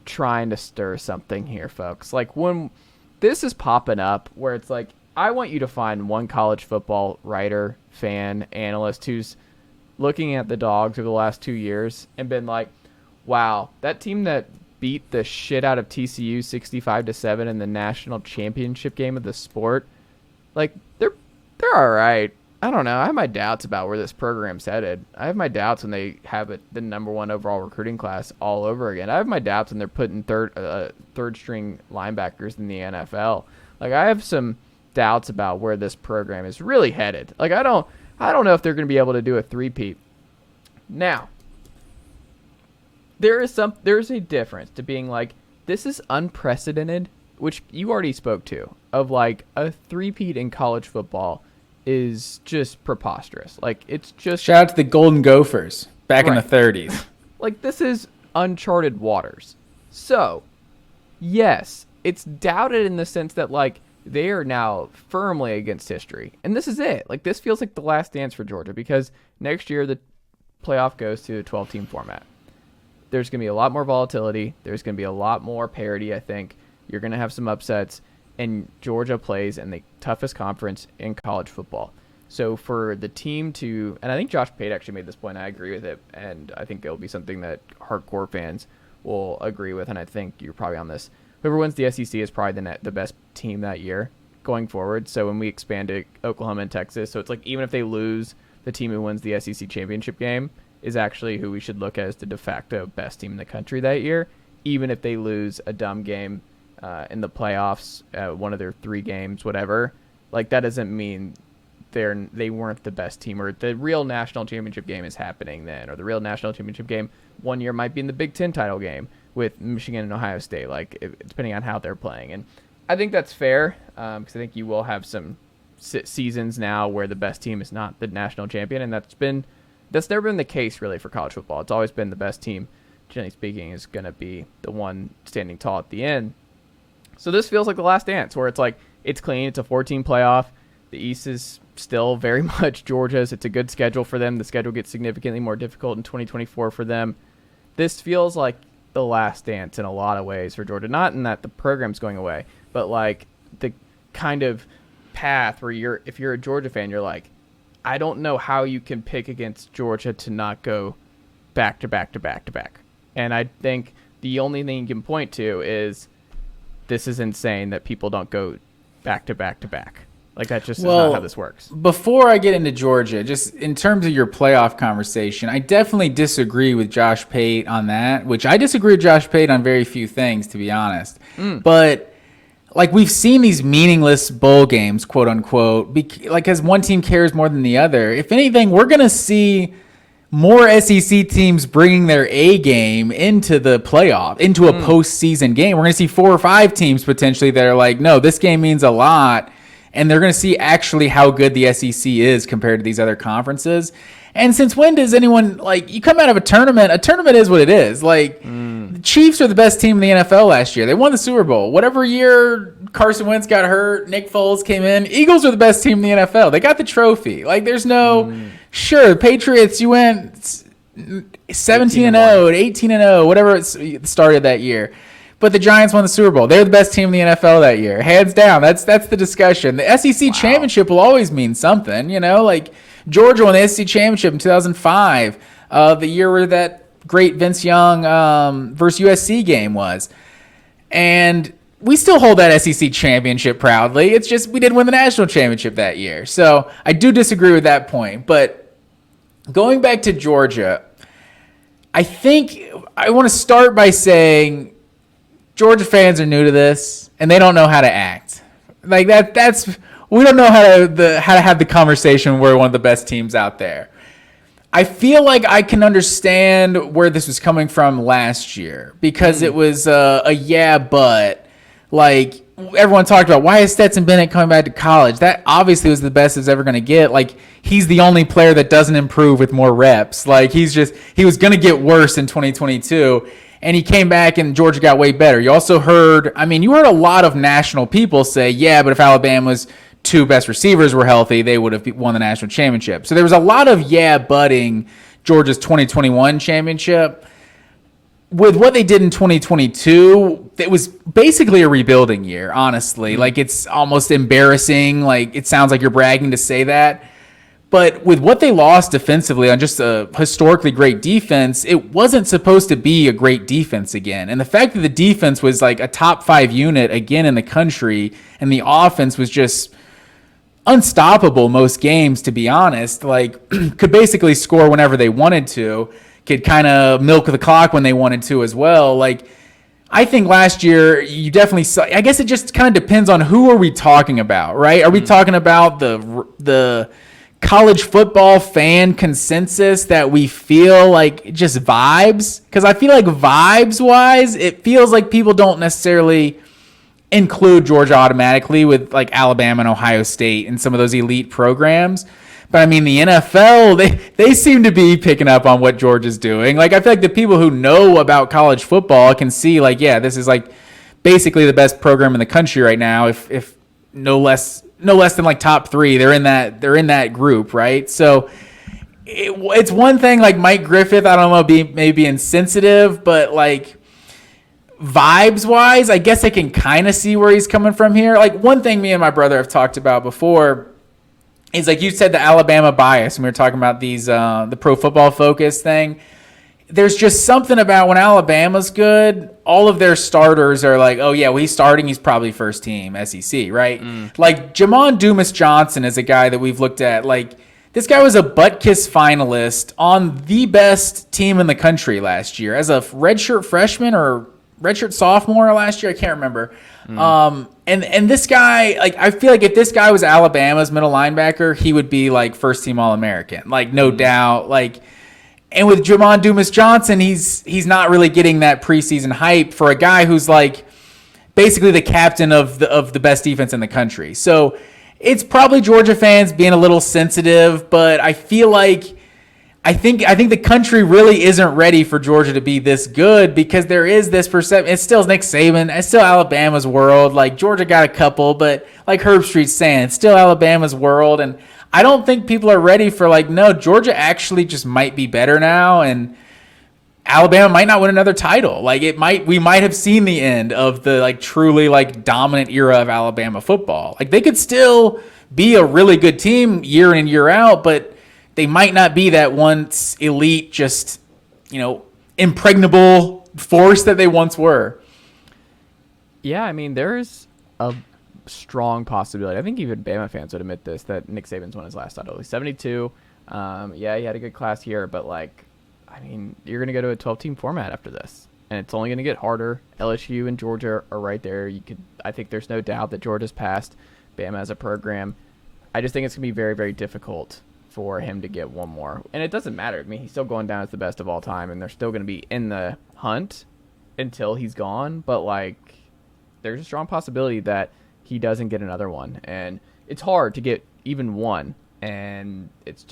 trying to stir something here, folks. Like, when this is popping up where it's like, I want you to find one college football writer, fan, analyst who's looking at the Dogs over the last 2 years and been like, wow, that team that beat the shit out of TCU 65-7 in the national championship game of the sport, like, they're all right. I don't know. I have my doubts about where this program's headed. I have my doubts when they have the number 1 overall recruiting class all over again. I have my doubts when they're putting third string linebackers in the NFL. Like, I have some doubts about where this program is really headed. Like, I don't know if they're going to be able to do a 3-peat. Now, there's a difference to being like, this is unprecedented, which you already spoke to, of like a 3-peat in college football is just preposterous. Like, it's just... Shout out to the Golden Gophers. back in the 30s. Like, this is uncharted waters. So, yes, it's doubted in the sense that, like, they are now firmly against history. And this is it. Like, this feels like the last dance for Georgia because next year the playoff goes to a 12-team format. There's going to be a lot more volatility. There's going to be a lot more parity, I think. You're going to have some upsets. And Georgia plays in the toughest conference in college football. So for the team to, and I think Josh Pate actually made this point, I agree with it, and I think it'll be something that hardcore fans will agree with, and I think you're probably on this. Whoever wins the SEC is probably the best team that year going forward. So when we expand to Oklahoma and Texas, so it's like even if they lose, the team who wins the SEC championship game is actually who we should look at as the de facto best team in the country that year, even if they lose a dumb game in the playoffs, one of their 3 games, whatever. Like, that doesn't mean they weren't the best team, or the real national championship game is happening then, or the real national championship game one year might be in the Big Ten title game with Michigan and Ohio State, like, depending on how they're playing. And I think that's fair, because I think you will have some seasons now where the best team is not the national champion, and that's never been the case really for college football. It's always been the best team, generally speaking, is going to be the one standing tall at the end. So this feels like the last dance, where it's like, it's clean, it's a 14 playoff. The East is still very much Georgia's. It's a good schedule for them. The schedule gets significantly more difficult in 2024 for them. This feels like the last dance in a lot of ways for Georgia. Not in that the program's going away, but like the kind of path where if you're a Georgia fan, you're like, I don't know how you can pick against Georgia to not go back to back to back to back. And I think the only thing you can point to is this is insane that people don't go back to back to back. Like, that just is not how this works. Before I get into Georgia, just in terms of your playoff conversation, I definitely disagree with Josh Pate on that, which I disagree with Josh Pate on very few things, to be honest. But, like, we've seen these meaningless bowl games, quote unquote, like, as one team cares more than the other. If anything, we're going to see more SEC teams bringing their A game into the playoff, into a postseason game. We're going to see 4 or 5 teams potentially that are like, no, this game means a lot. And they're going to see actually how good the SEC is compared to these other conferences. And since when does anyone, like, you come out of a tournament is what it is. Like, the Chiefs are the best team in the NFL last year. They won the Super Bowl. Whatever year Carson Wentz got hurt, Nick Foles came in, Eagles are the best team in the NFL. They got the trophy. Like, there's no, sure, the Patriots, you went 17-0, 18-0, whatever it started that year. But the Giants won the Super Bowl. They're the best team in the NFL that year. Hands down. That's the discussion. The SEC championship will always mean something, you know? Like, Georgia won the SEC championship in 2005, the year where that great Vince Young versus USC game was. And we still hold that SEC championship proudly. It's just we didn't win the national championship that year. So I do disagree with that point. But going back to Georgia, I think I want to start by saying Georgia fans are new to this, and they don't know how to act. Like, that's we don't know how to have the conversation. We're one of the best teams out there. I feel like I can understand where this was coming from last year, because it was but like everyone talked about, why is Stetson Bennett coming back to college? That obviously was the best it's ever going to get. Like, he's the only player that doesn't improve with more reps. Like, he was going to get worse in 2022. And he came back and Georgia got way better. You also heard a lot of national people say, yeah, but if Alabama's 2 best receivers were healthy, they would have won the national championship. So there was a lot of butting Georgia's 2021 championship. With what they did in 2022, it was basically a rebuilding year, honestly. Like, it's almost embarrassing. Like, it sounds like you're bragging to say that. But with what they lost defensively on just a historically great defense, it wasn't supposed to be a great defense again. And the fact that the defense was like a top 5 unit again in the country, and the offense was just unstoppable most games, to be honest, like could basically score whenever they wanted to, could kind of milk the clock when they wanted to as well. Like, I think last year you definitely saw, I guess it just kind of depends on who are we talking about, right? Are we talking about the college football fan consensus that we feel like just vibes? Because I feel like vibes wise, it feels like people don't necessarily include Georgia automatically with like Alabama and Ohio State and some of those elite programs. But I mean, the NFL, they seem to be picking up on what Georgia's doing. Like, I feel like the people who know about college football can see, like, yeah, this is like basically the best program in the country right now. If no less than like top 3, they're in that group, right? So it's one thing like Mike Griffith, I don't know, maybe insensitive, but like vibes wise, I guess I can kind of see where he's coming from here. Like, one thing me and my brother have talked about before is, like you said, the Alabama bias, and we were talking about these the Pro Football Focus thing. There's just something about when Alabama's good, all of their starters are like, oh yeah, well, he's starting, he's probably first team SEC, right? Like Jamon Dumas-Johnson is a guy that we've looked at. Like, this guy was a butt kiss finalist on the best team in the country last year as a redshirt freshman or redshirt sophomore last year. I can't remember. And this guy, like, I feel like if this guy was Alabama's middle linebacker, he would be like first team All-American, like no doubt. Like, and with Jamon Dumas-Johnson, he's not really getting that preseason hype for a guy who's like basically the captain of the best defense in the country. So it's probably Georgia fans being a little sensitive, but I feel like I think the country really isn't ready for Georgia to be this good because there is this perception. It's still Nick Saban. It's still Alabama's world. Like, Georgia got a couple, but like Herb Street's saying, it's still Alabama's world. And I don't think people are ready for, like, no, Georgia actually just might be better now, and Alabama might not win another title. Like, we might have seen the end of the like truly like dominant era of Alabama football. Like, they could still be a really good team year in and year out, but they might not be that once elite, just, impregnable force that they once were. Yeah, I mean, there's a strong possibility. I think even Bama fans would admit this, that Nick Saban's won his last title. He's 72. Yeah, he had a good class here, but like, I mean, you're going to go to a 12-team format after this, and it's only going to get harder. LSU and Georgia are right there. I think there's no doubt that Georgia's passed Bama as a program. I just think it's going to be very, very difficult for him to get one more. And it doesn't matter. I mean, he's still going down as the best of all time, and they're still going to be in the hunt until he's gone. But, like, there's a strong possibility that he doesn't get another one. And it's hard to get even one. And it's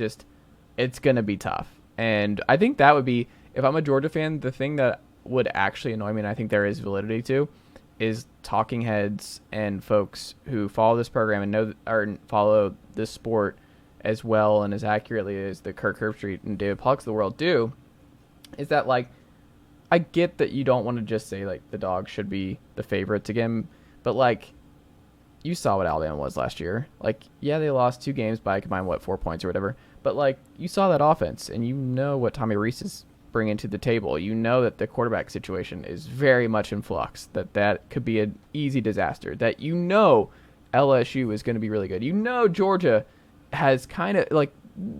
going to be tough. And I think that would be, if I'm a Georgia fan, the thing that would actually annoy me, and I think there is validity to, is talking heads and folks who follow this program and know or follow this sport as well and as accurately as the Kirk Herbstreit and David Pollock's of the world do, is that, like, I get that you don't want to just say, like, the Dogs should be the favorites again, but, like, you saw what Alabama was last year. Like, yeah, they lost 2 games by combined, 4 points or whatever, but, like, you saw that offense, and you know what Tommy Rees is bringing to the table. You know that the quarterback situation is very much in flux, that could be an easy disaster, that you know LSU is going to be really good. You know Georgia has kind of, like,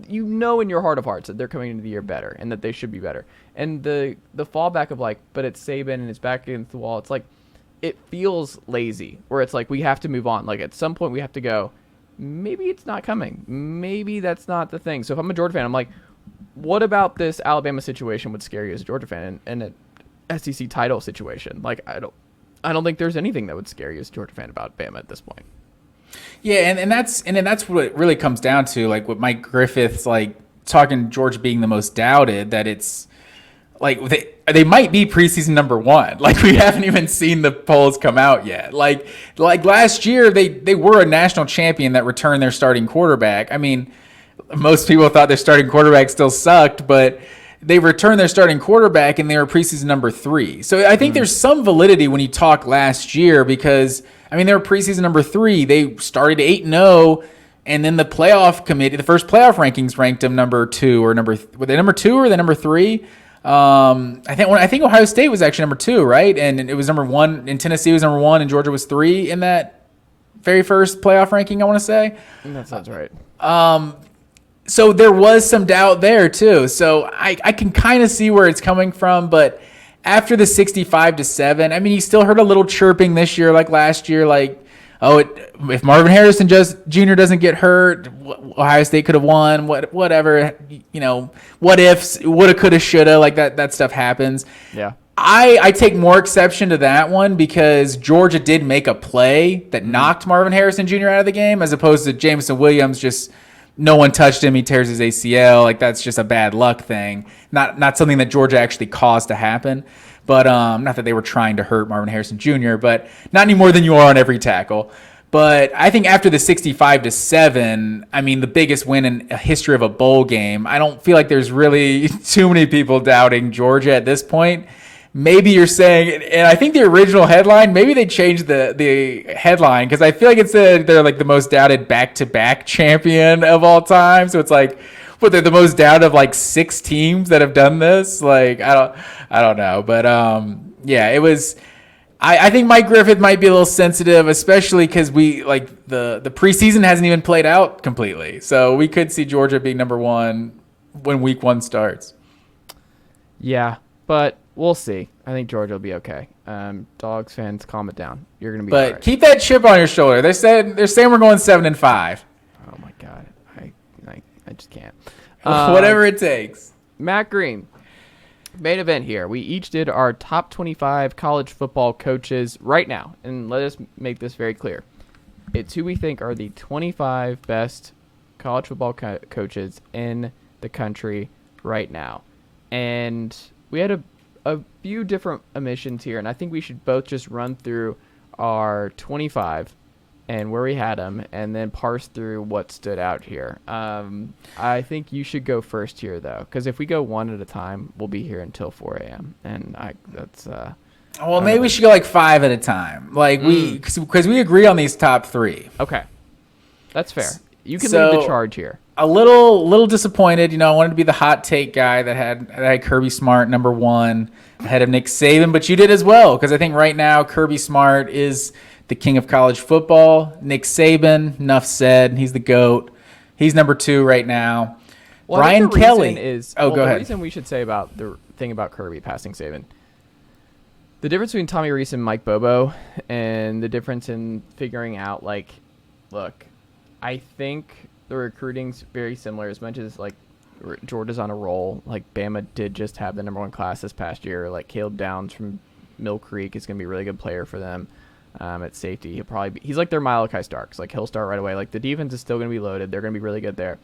you know in your heart of hearts that they're coming into the year better and that they should be better. And the fallback of, like, but it's Saban and it's back against the wall, it's like, it feels lazy, where it's like we have to move on. Like, at some point we have to go, maybe it's not coming. Maybe that's not the thing. So if I'm a Georgia fan, I'm like, what about this Alabama situation would scare you as a Georgia fan, and an SEC title situation? Like, I don't think there's anything that would scare you as a Georgia fan about Bama at this point. Yeah, and that's what it really comes down to. Like, what Mike Griffith's like talking Georgia being the most doubted, that it's like they might be preseason number 1. Like, we haven't even seen the polls come out yet. Like last year they were a national champion that returned their starting quarterback. I mean, most people thought their starting quarterback still sucked, but they returned their starting quarterback and they were preseason number 3. So I think there's some validity when you talk last year, because I mean, they were preseason number 3. They started 8-0, and then the playoff committee, the first playoff rankings ranked them number 2 or were they number 2 or the number 3? I think Ohio State was actually number 2, right? And it was number 1, and Tennessee was number 1, and Georgia was 3 in that very first playoff ranking, I want to say. That sounds right. So there was some doubt there too. So I can kind of see where it's coming from, but after the 65-7, I mean, you still heard a little chirping this year, like last year, like, oh, if Marvin Harrison Jr. doesn't get hurt, Ohio State could have won. Whatever, what ifs, woulda, coulda, shoulda, like that stuff happens. Yeah. I take more exception to that one because Georgia did make a play that knocked Marvin Harrison Jr. out of the game, as opposed to Jameson Williams just no one touched him, he tears his ACL. Like, that's just a bad luck thing. Not something that Georgia actually caused to happen. But not that they were trying to hurt Marvin Harrison Jr., but not any more than you are on every tackle. But I think after the 65-7, I mean, the biggest win in a history of a bowl game, I don't feel like there's really too many people doubting Georgia at this point. Maybe you're saying, and I think the original headline, maybe they changed the headline, because I feel like it said they're like the most doubted back-to-back champion of all time. So it's like, but they're the most doubted of like 6 teams that have done this. Like, I don't know. But yeah, it was. I think Mike Griffith might be a little sensitive, especially because we like the preseason hasn't even played out completely. So we could see Georgia being number 1 when week 1 starts. Yeah, but we'll see. I think Georgia will be okay. Dogs fans, calm it down. You're gonna be. But right. Keep that chip on your shoulder. They're saying we're going 7-5. Oh my God, I just can't. Whatever it takes. Matt Green. Main event here. We each did our top 25 college football coaches right now. And let us make this very clear. It's who we think are the 25 best college football coaches in the country right now. And we had a few different omissions here. And I think we should both just run through our 25 and where we had them, and then parse through what stood out here. I think you should go first here, though, because if we go one at a time, we'll be here until 4 a.m. And that's. Well, maybe we should go like 5 at a time, like because we agree on these top 3. Okay, that's fair. You can lead the charge here. A little disappointed. I wanted to be the hot take guy that had Kirby Smart number 1 ahead of Nick Saban, but you did as well, because I think right now Kirby Smart is the king of college football. Nick Saban, enough said. He's the GOAT. He's number 2 right now. Well, Brian Kelly is. Go ahead. The reason we should say about the thing about Kirby passing Saban, the difference between Tommy Rees and Mike Bobo, and the difference in figuring out, like, look, I think the recruiting's very similar. As much as like Georgia's on a roll, like Bama did just have the number 1 class this past year. Like Caleb Downs from Mill Creek is going to be a really good player for them. At safety, he's like their Malachi Starks. Like, he'll start right away. Like, the defense is still going to be loaded. They're going to be really good there.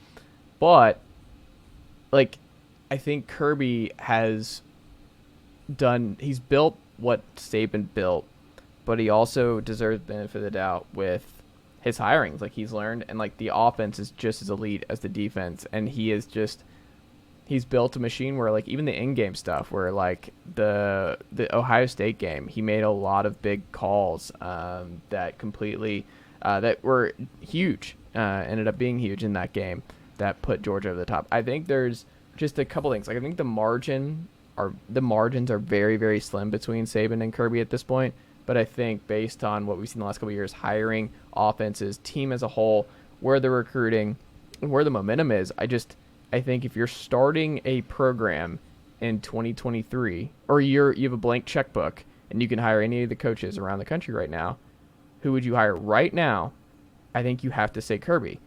But, like, I think Kirby he's built what Saban built, but he also deserves the benefit of the doubt with his hirings. Like, he's learned, and like the offense is just as elite as the defense, and he's built a machine where, like, even the in-game stuff, where like the Ohio State game, he made a lot of big calls that completely that were huge, ended up being huge in that game that put Georgia over the top. I think there's just a couple things. Like, I think the margins are very, very slim between Saban and Kirby at this point. But I think based on what we've seen the last couple of years, hiring, offenses, team as a whole, where the recruiting, where the momentum is, I think if you're starting a program in 2023, or you have a blank checkbook and you can hire any of the coaches around the country right now, who would you hire right now? I think you have to say Kirby.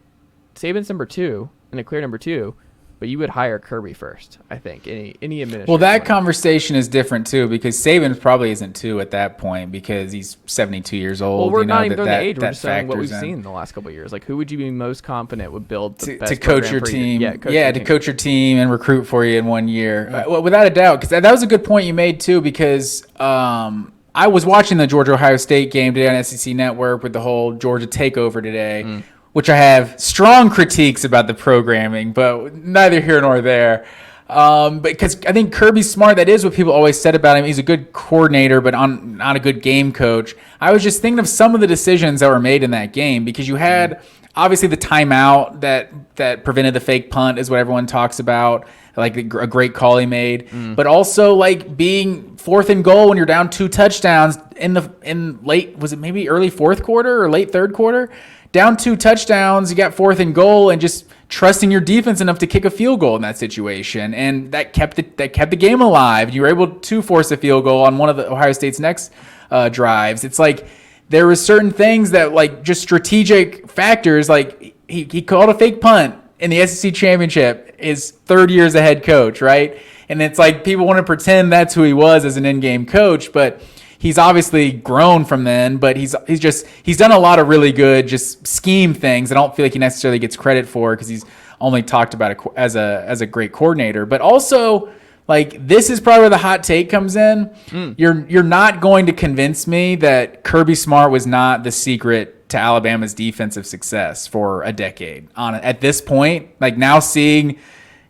Saban's number 2 and a clear number 2, but you would hire Kirby first, I think. Any administration. Well, that conversation is different too, because Saban probably isn't 2 at that point because he's 72 years old. Well, we're not even the age. We're just saying what we've seen in the last couple of years. Like, who would you be most confident would build the best to coach your team? To coach your team and recruit for you in 1 year, well, without a doubt. Because that was a good point you made too. Because I was watching the Georgia-Ohio State game today on SEC Network with the whole Georgia takeover today. Which I have strong critiques about the programming, but neither here nor there. Because I think Kirby's smart. That is what people always said about him. He's a good coordinator, but not a good game coach. I was just thinking of some of the decisions that were made in that game, because you had obviously the timeout that prevented the fake punt is what everyone talks about, like a great call he made. But also like being 4th and goal when you're down 2 touchdowns in late, was it maybe early 4th quarter or late 3rd quarter? Down 2 touchdowns, you got 4th and goal, and just trusting your defense enough to kick a field goal in that situation, and that kept the game alive. You were able to force a field goal on one of the Ohio State's next drives. It's like there were certain things that, like, just strategic factors. Like he called a fake punt in the SEC championship, his 3rd year as a head coach, right? And it's like people want to pretend that's who he was as an in-game coach, but he's obviously grown from then, but he's done a lot of really good just scheme things. I don't feel like he necessarily gets credit for because he's only talked about it as a great coordinator. But also, like, this is probably where the hot take comes in. You're not going to convince me that Kirby Smart was not the secret to Alabama's defensive success for a decade. At this point, like, now seeing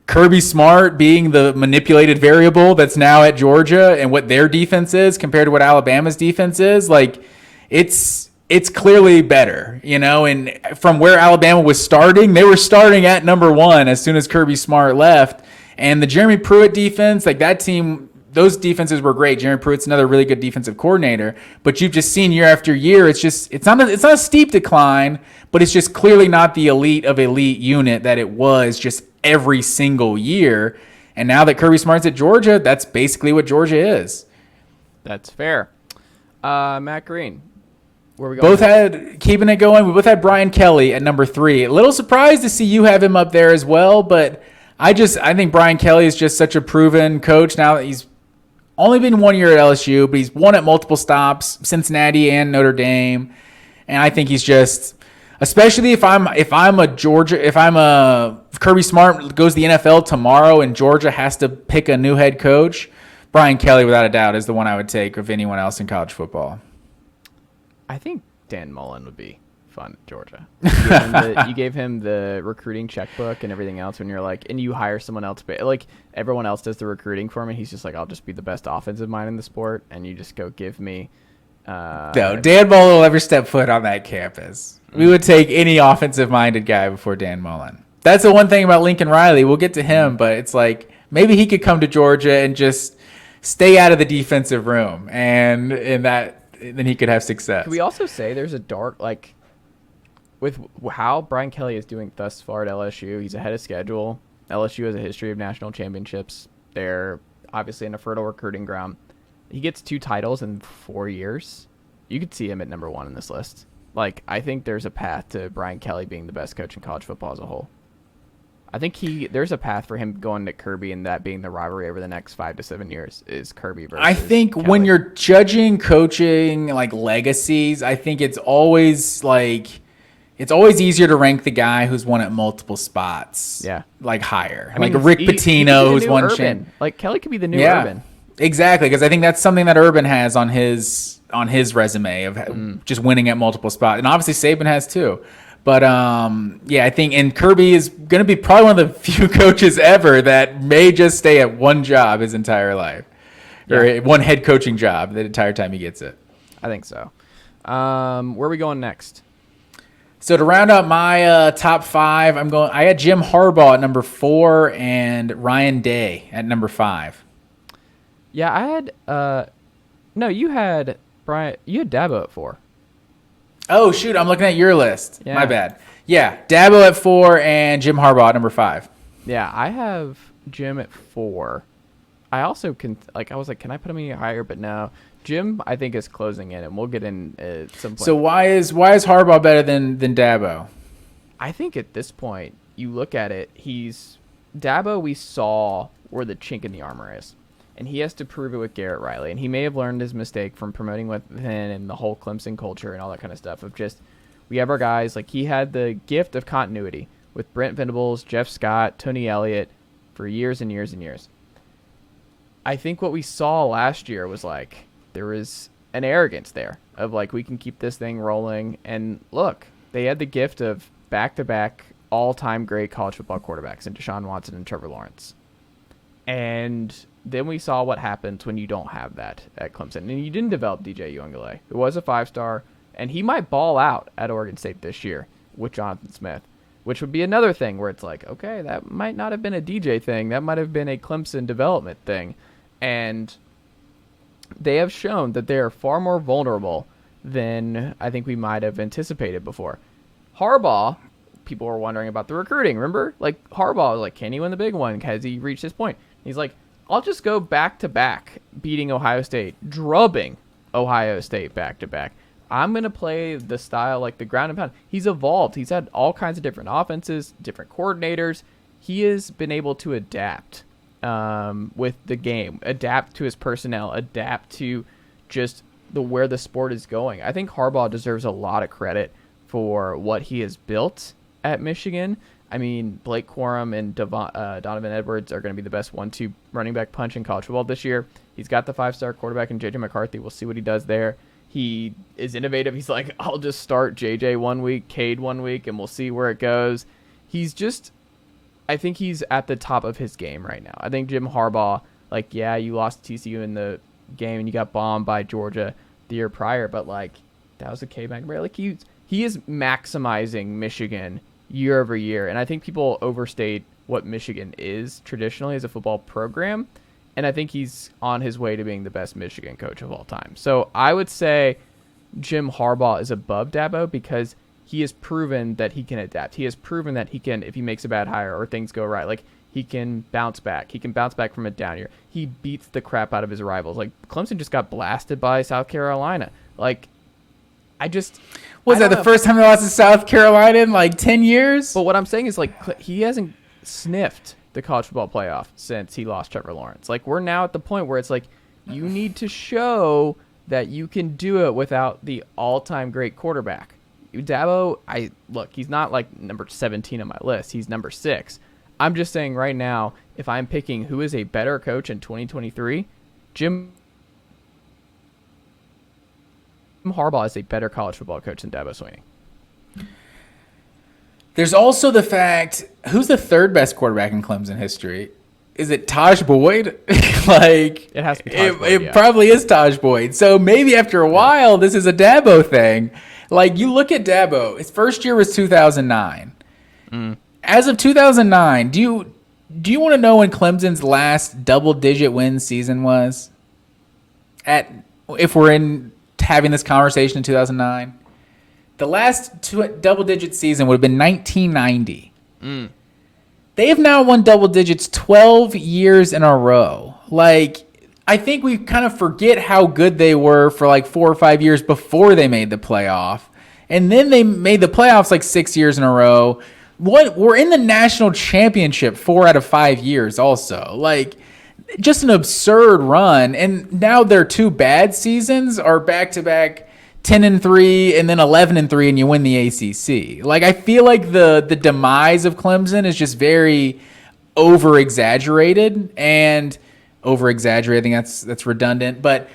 Kirby Smart being the manipulated variable that's now at Georgia and what their defense is compared to what Alabama's defense is, like, it's clearly better, and from where Alabama was starting, they were starting at number 1 as soon as Kirby Smart left. And the Jeremy Pruitt defense, like, that team, those defenses were great. Jeremy Pruitt's another really good defensive coordinator, but you've just seen year after year, it's not a steep decline, but it's just clearly not the elite of elite unit that it was just every single year. And now that Kirby Smart's at Georgia, that's basically what Georgia is. That's fair. Matt Green, where we going? Keeping it going, we both had Brian Kelly at number 3. A little surprised to see you have him up there as well, but I think Brian Kelly is just such a proven coach now that he's only been 1 year at LSU, but he's won at multiple stops, Cincinnati and Notre Dame. And I think he's just, especially if Kirby Smart goes to the NFL tomorrow and Georgia has to pick a new head coach, Brian Kelly, without a doubt, is the one I would take of anyone else in college football. I think Dan Mullen would be fun at Georgia. You gave him the recruiting checkbook and everything else when you're like, and you hire someone else, but like everyone else does the recruiting for him, and he's just like, I'll just be the best offensive mind in the sport, and you just go give me. No, Dan Mullen will ever step foot on that campus. We would take any offensive-minded guy before Dan Mullen. That's the one thing about Lincoln Riley. We'll get to him, but it's like maybe he could come to Georgia and just stay out of the defensive room, and then he could have success. Can we also say there's a dark, like, with how Brian Kelly is doing thus far at LSU, he's ahead of schedule. LSU has a history of national championships. They're obviously in a fertile recruiting ground. He gets 2 titles in 4 years. You could see him at number 1 in this list. Like, I think there's a path to Brian Kelly being the best coach in college football as a whole. I think there's a path for him going to Kirby and that being the rivalry over the next 5 to 7 years is Kirby versus I think Kelly. When you're judging coaching, like, legacies, I think it's always easier to rank the guy who's won at multiple spots. Yeah. Like, higher. I mean, like Rick Pitino, who's won. Like, Kelly could be the new Urban. Exactly, because I think that's something that Urban has on his resume of just winning at multiple spots. And obviously Saban has too. But, I think, and Kirby is going to be probably one of the few coaches ever that may just stay at one job his entire life. Or one head coaching job the entire time he gets it. I think so. Where are we going next? So to round out my top 5, I had Jim Harbaugh at number 4 and Ryan Day at number 5. Yeah, I had you had Dabo at 4. Oh, shoot, I'm looking at your list. Yeah. My bad. Yeah, Dabo at 4 and Jim Harbaugh at number 5. Yeah, I have Jim at 4. I also I was like, can I put him any higher? But no. Jim, I think, is closing in, and we'll get in at some point. So why is Harbaugh better than Dabo? I think at this point, you look at it, Dabo we saw where the chink in the armor is. And he has to prove it with Garrett Riley. And he may have learned his mistake from promoting within and the whole Clemson culture and all that kind of stuff of just, we have our guys. Like, he had the gift of continuity with Brent Venables, Jeff Scott, Tony Elliott for years and years and years. I think what we saw last year was like, there was an arrogance there of like, we can keep this thing rolling. And look, they had the gift of back-to-back all-time great college football quarterbacks in Deshaun Watson and Trevor Lawrence. And then we saw what happens when you don't have that at Clemson. And you didn't develop DJ Uiagalelei, who was a 5-star, and he might ball out at Oregon State this year with Jonathan Smith, which would be another thing where it's like, okay, that might not have been a DJ thing. That might have been a Clemson development thing. And they have shown that they are far more vulnerable than I think we might have anticipated before. Harbaugh, people were wondering about the recruiting. Remember? Like, Harbaugh was like, can he win the big one? Has he reached this point? He's like, I'll just go back-to-back, beating Ohio State, drubbing Ohio State back-to-back. I'm going to play the style like the ground and pound. He's evolved. He's had all kinds of different offenses, different coordinators. He has been able to adapt with the game, adapt to his personnel, adapt to just where the sport is going. I think Harbaugh deserves a lot of credit for what he has built at Michigan. I mean, Blake Corum and Donovan Edwards are going to be the best 1-2 running back punch in college football this year. He's got the 5-star quarterback in J.J. McCarthy. We'll see what he does there. He is innovative. He's like, I'll just start J.J. one week, Cade one week, and we'll see where it goes. I think he's at the top of his game right now. I think Jim Harbaugh, like, yeah, you lost to TCU in the game and you got bombed by Georgia the year prior, but, like, that was a K-Mac. Like, he is maximizing Michigan year over year, and I think people overstate what Michigan is traditionally as a football program, and I think he's on his way to being the best Michigan coach of all time. So I would say Jim Harbaugh is above Dabo because he has proven that he can adapt. He has proven that he can, if he makes a bad hire or things go right, like, he can bounce back. He can bounce back from a down year. He beats the crap out of his rivals. Like, Clemson just got blasted by South Carolina. Like, Was that the first time they lost to South Carolina in like 10 years? But what I'm saying is, like, he hasn't sniffed the college football playoff since he lost Trevor Lawrence. Like, we're now at the point where it's like, you need to show that you can do it without the all-time great quarterback. Dabo, he's not like number 17 on my list. He's number 6. I'm just saying right now, if I'm picking who is a better coach in 2023, Jim Harbaugh is a better college football coach than Dabo Swinney. There's also the fact, who's the third best quarterback in Clemson history? Is it Taj Boyd? Like, it has to be Taj Boyd, it probably is Taj Boyd. So maybe after a while, this is a Dabo thing. Like, you look at Dabo, his first year was 2009. As of 2009, do you want to know when Clemson's last double-digit win season was? If we're having this conversation in 2009, the last double-digit season would have been 1990. They have now won double digits 12 years in a row. Like, I think we kind of forget how good they were for like 4 or 5 years before they made the playoff. And then they made the playoffs like 6 years in a row. We're in the national championship 4 out of 5 years also. Like, just an absurd run. And now their 2 bad seasons are back-to-back 10-3 and then 11-3, and you win the ACC. Like, I feel like the demise of Clemson is just very over-exaggerated. And over-exaggerating, that's redundant. But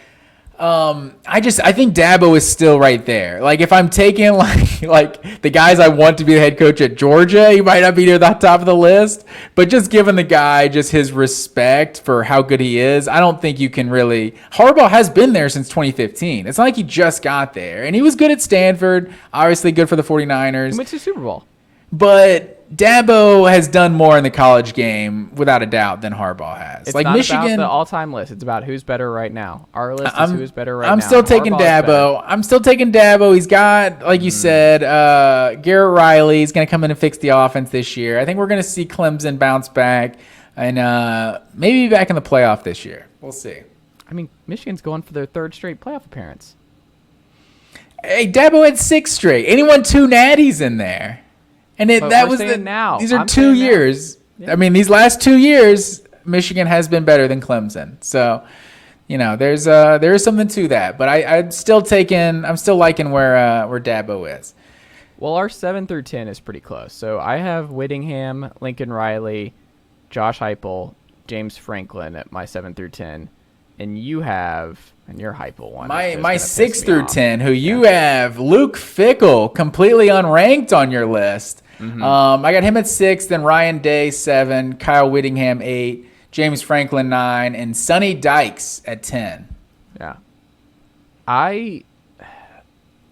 I think Dabo is still right there. Like, if I'm taking like the guys I want to be the head coach at Georgia, he might not be near the top of the list. But just giving the guy just his respect for how good he is, I don't think you can really. Harbaugh has been there since 2015. It's not like he just got there. And he was good at Stanford, obviously good for the 49ers. He went to the Super Bowl. But Dabo has done more in the college game, without a doubt, than Harbaugh has. It's like not Michigan, about the all-time list. It's about who's better right now. Our list is who's better right now. I'm still taking Dabo. I'm still taking Dabo. He's got, like you said, Garrett Riley. He's going to come in and fix the offense this year. I think we're going to see Clemson bounce back and maybe be back in the playoff this year. We'll see. I mean, Michigan's going for their 3rd straight playoff appearance. Hey, Dabo had 6 straight. Anyone 2 natties in there. And that was now. These are 2 years. Yeah. I mean, these last 2 years, Michigan has been better than Clemson. So, there is something to that. But I'm still liking where Dabo is. Well, our 7 through 10 is pretty close. So I have Whittingham, Lincoln Riley, Josh Heupel, James Franklin at my 7 through 10, and you have. And your Heupel one. My 6 through 10, who you have Luke Fickell completely unranked on your list. I got him at 6, then Ryan Day 7, Kyle Whittingham 8, James Franklin 9, and Sonny Dykes at 10. Yeah. Why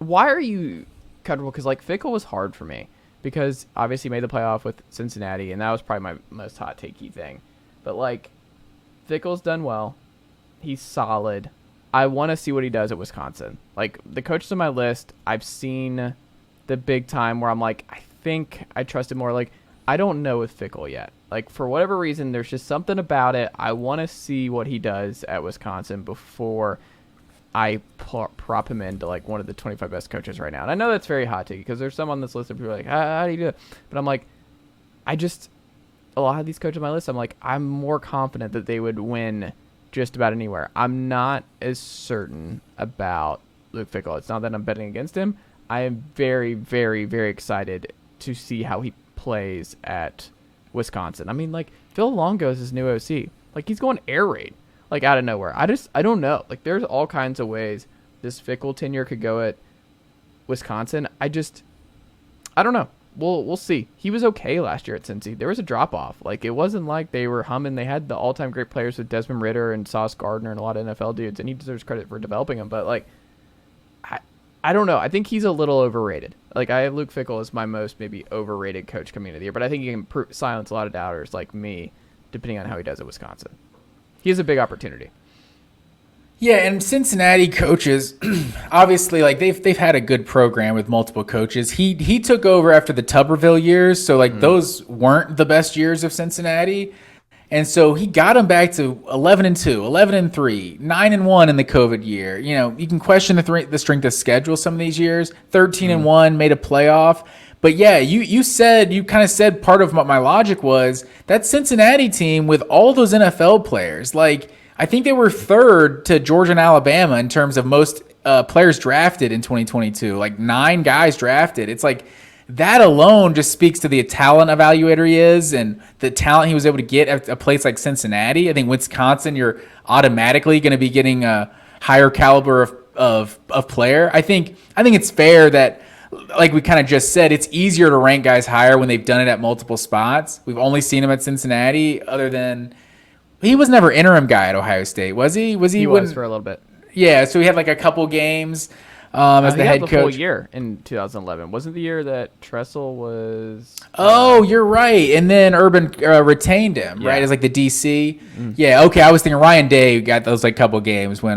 are you comfortable? Because, like, Fickell was hard for me because obviously he made the playoff with Cincinnati, and that was probably my most hot takey thing. But, like, Fickell's done well. He's solid. I want to see what he does at Wisconsin. Like, the coaches on my list, I've seen the big time where I'm like, I think I trust him more. Like, I don't know with Fickell yet. Like, for whatever reason, there's just something about it. I want to see what he does at Wisconsin before I prop him into, like, one of the 25 best coaches right now. And I know that's very hot take because there's some on this list that people are like, how do you do it? But I'm like, a lot of these coaches on my list, I'm like, I'm more confident that they would win just about anywhere. I'm not as certain about Luke Fickell. It's not that I'm betting against him. I am very, very, very excited to see how he plays at Wisconsin. I mean, like, Phil Longo is his new OC. Like, he's going air raid, like, out of nowhere. I don't know. Like, there's all kinds of ways this Fickell tenure could go at Wisconsin. I don't know. We'll see. He was okay last year at Cincy. There was a drop-off. Like, it wasn't like they were humming. They had the all-time great players with Desmond Ridder and Sauce Gardner and a lot of NFL dudes, and he deserves credit for developing them. But, like, I don't know. I think he's a little overrated. Like, I have Luke Fickell as my most maybe overrated coach coming into the year, but I think he can silence a lot of doubters like me, depending on how he does at Wisconsin. He has a big opportunity. Yeah, and Cincinnati coaches, obviously, like they've had a good program with multiple coaches. He took over after the Tuberville years, so like those weren't the best years of Cincinnati. And so he got them back to 11-2, 11-3, 9-1 in the COVID year. You know, you can question the strength of schedule some of these years. 13-1, made a playoff. But yeah, you kind of said part of what my logic was that Cincinnati team with all those NFL players. Like, I think they were third to Georgia and Alabama in terms of most players drafted in 2022. Like 9 guys drafted. It's like, that alone just speaks to the talent evaluator he is and the talent he was able to get at a place like Cincinnati. I think Wisconsin, you're automatically going to be getting a higher caliber of player. I think it's fair that, like we kind of just said, it's easier to rank guys higher when they've done it at multiple spots. We've only seen him at Cincinnati, other than he was never interim guy at Ohio State, was he? He was for a little bit. Yeah, so he had like a couple games. As the head coach. Full year in 2011 wasn't the year that Tressel was. Oh, you're right. And then Urban retained him, right? As like the DC. Yeah. Okay. I was thinking Ryan Day got those like couple games when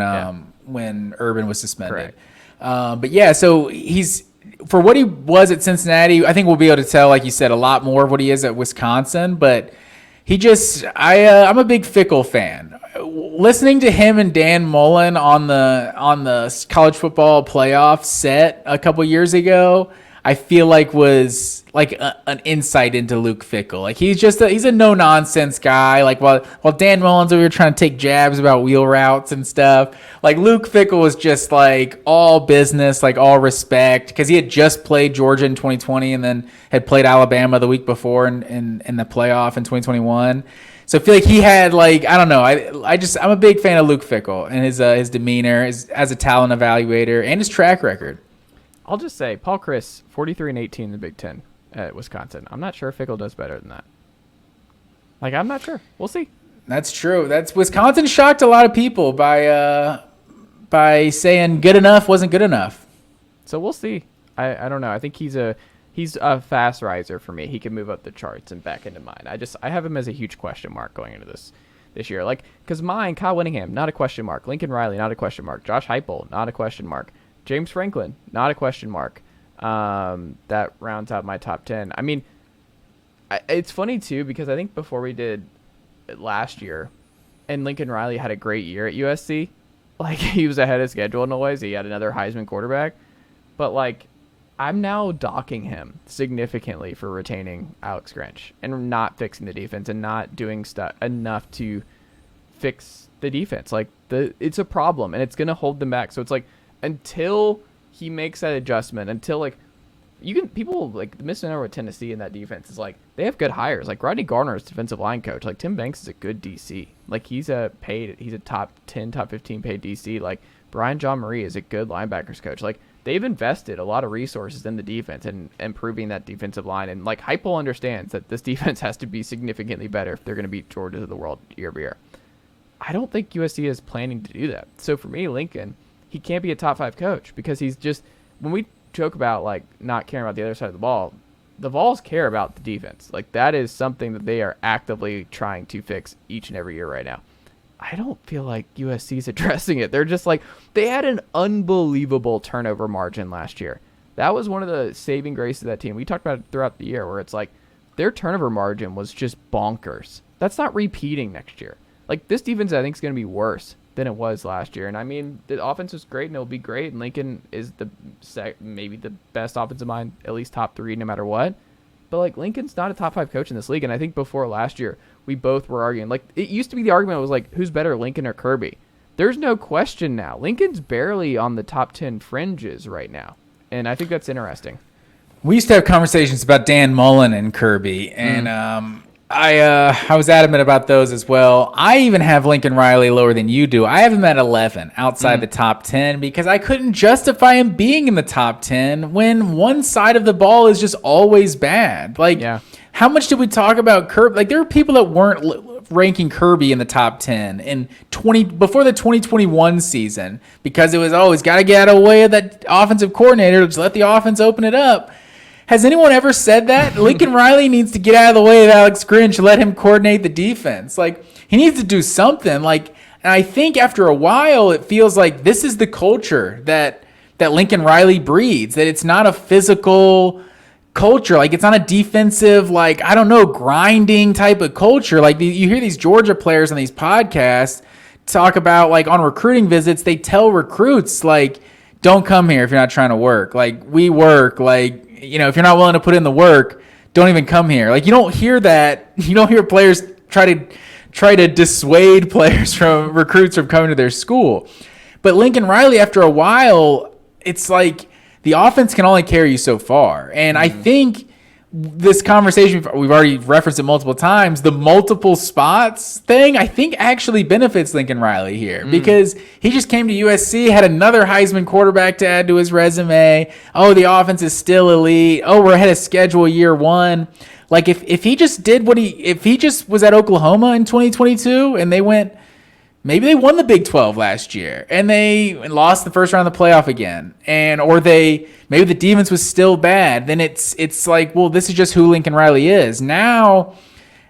Urban was suspended. But yeah, so he's for what he was at Cincinnati. I think we'll be able to tell, like you said, a lot more of what he is at Wisconsin. But he just, I'm a big Fickell fan. Listening to him and Dan Mullen on the college football playoff set a couple years ago, I feel like was like an insight into Luke Fickell. Like he's a no nonsense guy. Like while Dan Mullen's over here trying to take jabs about wheel routes and stuff, like Luke Fickell was just like all business, like all respect, because he had just played Georgia in 2020 and then had played Alabama the week before in the playoff in 2021. So I feel like he had like, I don't know. I'm a big fan of Luke Fickell and his demeanor as a talent evaluator and his track record. I'll just say Paul Chris 43-18 in the Big Ten at Wisconsin. I'm not sure if Fickell does better than that. Like, I'm not sure. We'll see. That's true. Wisconsin shocked a lot of people by saying good enough wasn't good enough. So we'll see. I don't know. I think he's a fast riser for me. He can move up the charts and back into mine. I have him as a huge question mark going into this year. Like, because mine, Kyle Whittingham, not a question mark. Lincoln Riley, not a question mark. Josh Heupel, not a question mark. James Franklin, not a question mark. That rounds out my top 10. I mean, it's funny too, because I think before we did it last year, and Lincoln Riley had a great year at USC. Like, he was ahead of schedule in a way. So he had another Heisman quarterback. But, like, I'm now docking him significantly for retaining Alex Grinch and not fixing the defense and not doing stuff enough to fix the defense. Like, it's a problem, and it's going to hold them back. So it's like, until he makes that adjustment, until like people like the misnomer with Tennessee in that defense is like they have good hires. Like Rodney Garner is defensive line coach. Like Tim Banks is a good DC. Like he's a top 10, top 15 paid DC. Like Brian John Marie is a good linebackers coach. Like they've invested a lot of resources in the defense and improving that defensive line. And like Heupel understands that this defense has to be significantly better if they're going to beat Georgia of the world year over year. I don't think USC is planning to do that. So for me, Lincoln, he can't be a top 5 coach because he's just, when we joke about like not caring about the other side of the ball, the Vols care about the defense. Like that is something that they are actively trying to fix each and every year right now. I don't feel like USC's addressing it. They're just like, they had an unbelievable turnover margin last year. That was one of the saving graces of that team. We talked about it throughout the year where it's like their turnover margin was just bonkers. That's not repeating next year. Like this defense I think is going to be worse than it was last year. And I mean, the offense was great and it'll be great. And Lincoln is maybe the best offensive mind, at least top 3 no matter what. but like Lincoln's not a top 5 coach in this league. And I think before last year, we both were arguing. Like, it used to be the argument was like, who's better, Lincoln or Kirby? There's no question now. Lincoln's barely on the top 10 fringes right now. And I think that's interesting. We used to have conversations about Dan Mullen and Kirby, and I was adamant about those as well. I even have Lincoln Riley lower than you do. I have him at 11 outside the top 10 because I couldn't justify him being in the top 10 when one side of the ball is just always bad. Like, how much did we talk about Kirby? Like, there were people that weren't ranking Kirby in the top 10 in before the 2021 season because it was, he's got to get out of the way of that offensive coordinator. Just let the offense open it up. Has anyone ever said that? Lincoln Riley needs to get out of the way of Alex Grinch, let him coordinate the defense. Like, he needs to do something. Like, and I think after a while, it feels like this is the culture that Lincoln Riley breeds, that it's not a physical culture. Like, it's not a defensive, like, I don't know, grinding type of culture. Like, you hear these Georgia players on these podcasts talk about, like, on recruiting visits, they tell recruits, like, don't come here if you're not trying to work. Like, we work. Like, if you're not willing to put in the work, don't even come here. Like, you don't hear that. You don't hear players try to dissuade recruits from coming to their school. But Lincoln Riley, after a while, it's like the offense can only carry you so far. And I think this conversation, we've already referenced it multiple times, the multiple spots thing, I think actually benefits Lincoln Riley here because he just came to USC, had another Heisman quarterback to add to his resume. Oh, the offense is still elite. Oh, we're ahead of schedule year one. Like, if he just did if he just was at Oklahoma in 2022 and maybe they won the Big 12 last year and they lost the first round of the playoff again. Or maybe the defense was still bad. Then it's like, well, this is just who Lincoln Riley is. Now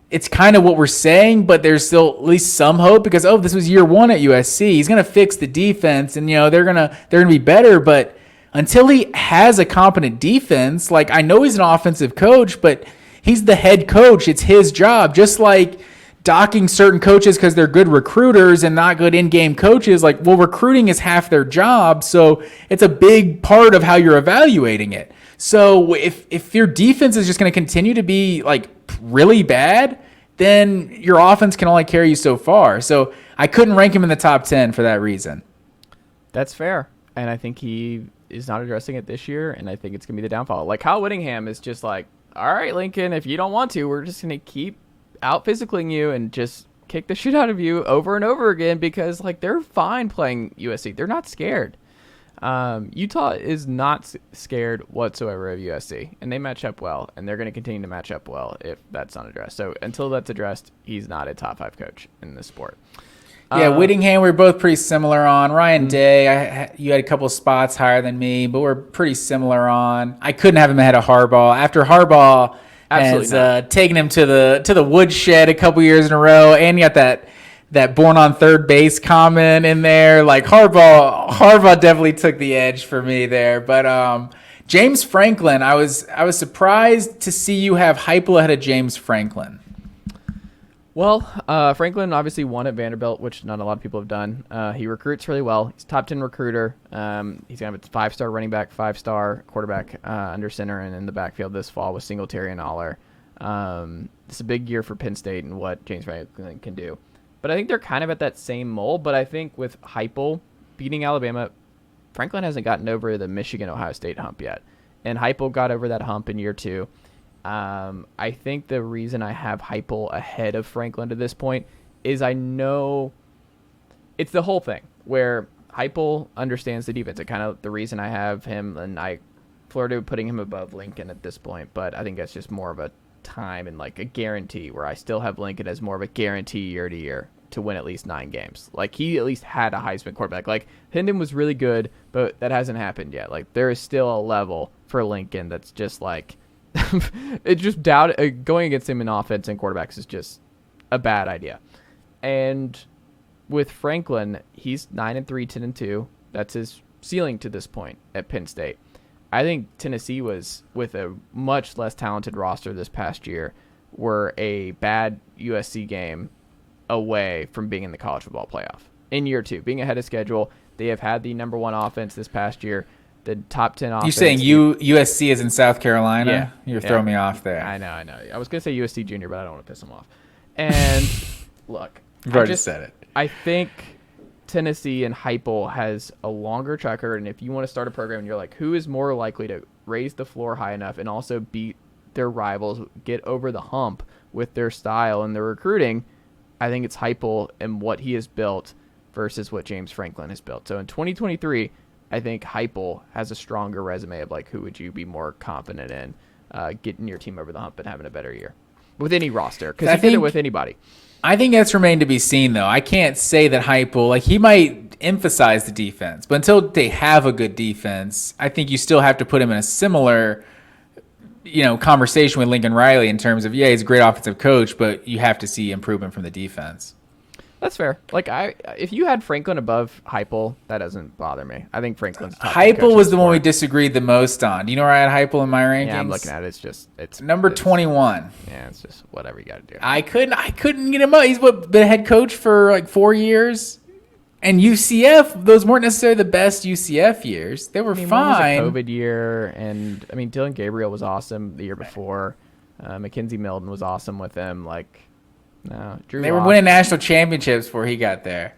it's kind of what we're saying, but there's still at least some hope because, this was year one at USC. He's going to fix the defense and, they're going to be better. But until he has a competent defense, like, I know he's an offensive coach, but he's the head coach. It's his job. Just like docking certain coaches because they're good recruiters and not good in-game coaches. Like, well, recruiting is half their job, so it's a big part of how you're evaluating it. So if your defense is just going to continue to be, like, really bad, then your offense can only carry you so far. So I couldn't rank him in the top 10 for that reason. That's fair, and I think he is not addressing it this year, and I think it's going to be the downfall. Like, Kyle Whittingham is just like, all right, Lincoln, if you don't want to, we're just going to keep out-physicaling you and just kick the shit out of you over and over again because, like, they're fine playing USC. They're not scared. Utah is not scared whatsoever of USC, and they match up well, and they're going to continue to match up well if that's not addressed. So until that's addressed, he's not a top 5 coach in this sport. Yeah, Whittingham, we're both pretty similar on. Ryan Day, you had a couple spots higher than me, but we're pretty similar on. I couldn't have him ahead of Harbaugh. After Harbaugh has taken him to the woodshed a couple years in a row, and you got that born on third base comment in there. Like, Harbaugh definitely took the edge for me there. But James Franklin, I was surprised to see you have Heupel ahead of James Franklin. Well, Franklin obviously won at Vanderbilt, which not a lot of people have done. He recruits really well. He's a top 10 recruiter. He's going to have a 5-star running back, 5-star quarterback under center and in the backfield this fall with Singletary and Aller. It's a big year for Penn State and what James Franklin can do. But I think they're kind of at that same mold. But I think with Heupel beating Alabama, Franklin hasn't gotten over the Michigan-Ohio State hump yet. And Heupel got over that hump in year 2. I think the reason I have Heupel ahead of Franklin to this point is I know it's the whole thing where Heupel understands the defense. It's kind of the reason I have him, and I flirted with putting him above Lincoln at this point, but I think that's just more of a time and like a guarantee where I still have Lincoln as more of a guarantee year to year to win at least 9 games. Like, he at least had a Heisman quarterback. Like, Hendon was really good, but that hasn't happened yet. Like, there is still a level for Lincoln that's just like, it's just going against him in offense and quarterbacks is just a bad idea. And with Franklin, he's 9-3, 10-2. That's his ceiling to this point at Penn State. I think Tennessee was, with a much less talented roster this past year, were a bad USC game away from being in the college football playoff in year 2, being ahead of schedule. They have had the number 1 offense this past year. the top 10 offense. You saying USC is in South Carolina? Yeah. You're throwing me off there. I know. I was going to say USC Junior, but I don't want to piss them off. And look, You've already said it. I think Tennessee and Heupel has a longer track record, and if you want to start a program and you're like, who is more likely to raise the floor high enough and also beat their rivals, get over the hump with their style and their recruiting, I think it's Heupel and what he has built versus what James Franklin has built. So in 2023, I think Heupel has a stronger resume of like who would you be more confident in getting your team over the hump and having a better year with any roster, because he did it with anybody. I think that's remained to be seen, though. I can't say that Heupel, like, he might emphasize the defense, but until they have a good defense, I think you still have to put him in a similar, conversation with Lincoln Riley in terms of, yeah, he's a great offensive coach, but you have to see improvement from the defense. That's fair. Like, if you had Franklin above Heupel, that doesn't bother me. I think Franklin's top. Heupel was the one we disagreed the most on. Do you know where I had Heupel in my rankings? Yeah, I'm looking at it. It's number 21. Yeah, it's just whatever you got to do. I couldn't get him up. He's been head coach for like 4 years. And UCF, those weren't necessarily the best UCF years. They were fine. One was a COVID year, and Dylan Gabriel was awesome the year before. Mackenzie Milton was awesome with them. Like, no, Drew they Lock. were winning national championships before he got there.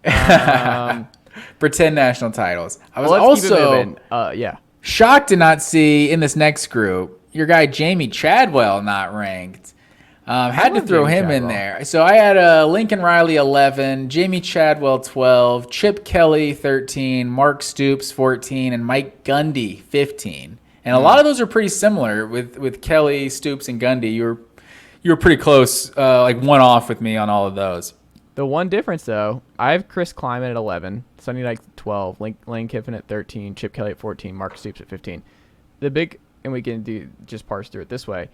Okay. Pretend national titles. I was also shocked to not see in this next group your guy Jamie Chadwell not ranked. Had to throw him in there. So I had Lincoln Riley 11, Jamie Chadwell 12, Chip Kelly 13, Mark Stoops 14, and Mike Gundy 15. And a lot of those are pretty similar with Kelly, Stoops, and Gundy. You were pretty close, like one off with me on all of those. The one difference, though, I have Chris Kleiman at 11, Sonny Dykes at 12, Lane Kiffin at 13, Chip Kelly at 14, Mark Stoops at 15. And we can just parse through it this way.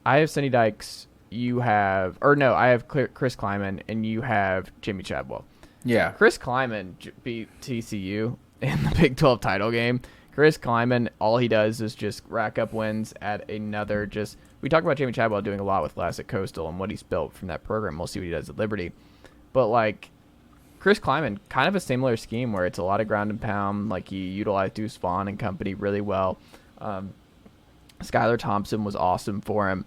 I have Sonny Dykes. I have Chris Kleiman, and you have Jimmy Chadwell. Yeah. Chris Kleiman beat TCU in the Big 12 title game. Chris Kleiman, all he does is just rack up wins at another we talk about Jamie Chadwell doing a lot with less at Coastal and what he's built from that program. We'll see what he does at Liberty. But, like, Chris Kleiman, kind of a similar scheme where it's a lot of ground and pound. Like, he utilized Deuce Vaughn and company really well. Skylar Thompson was awesome for him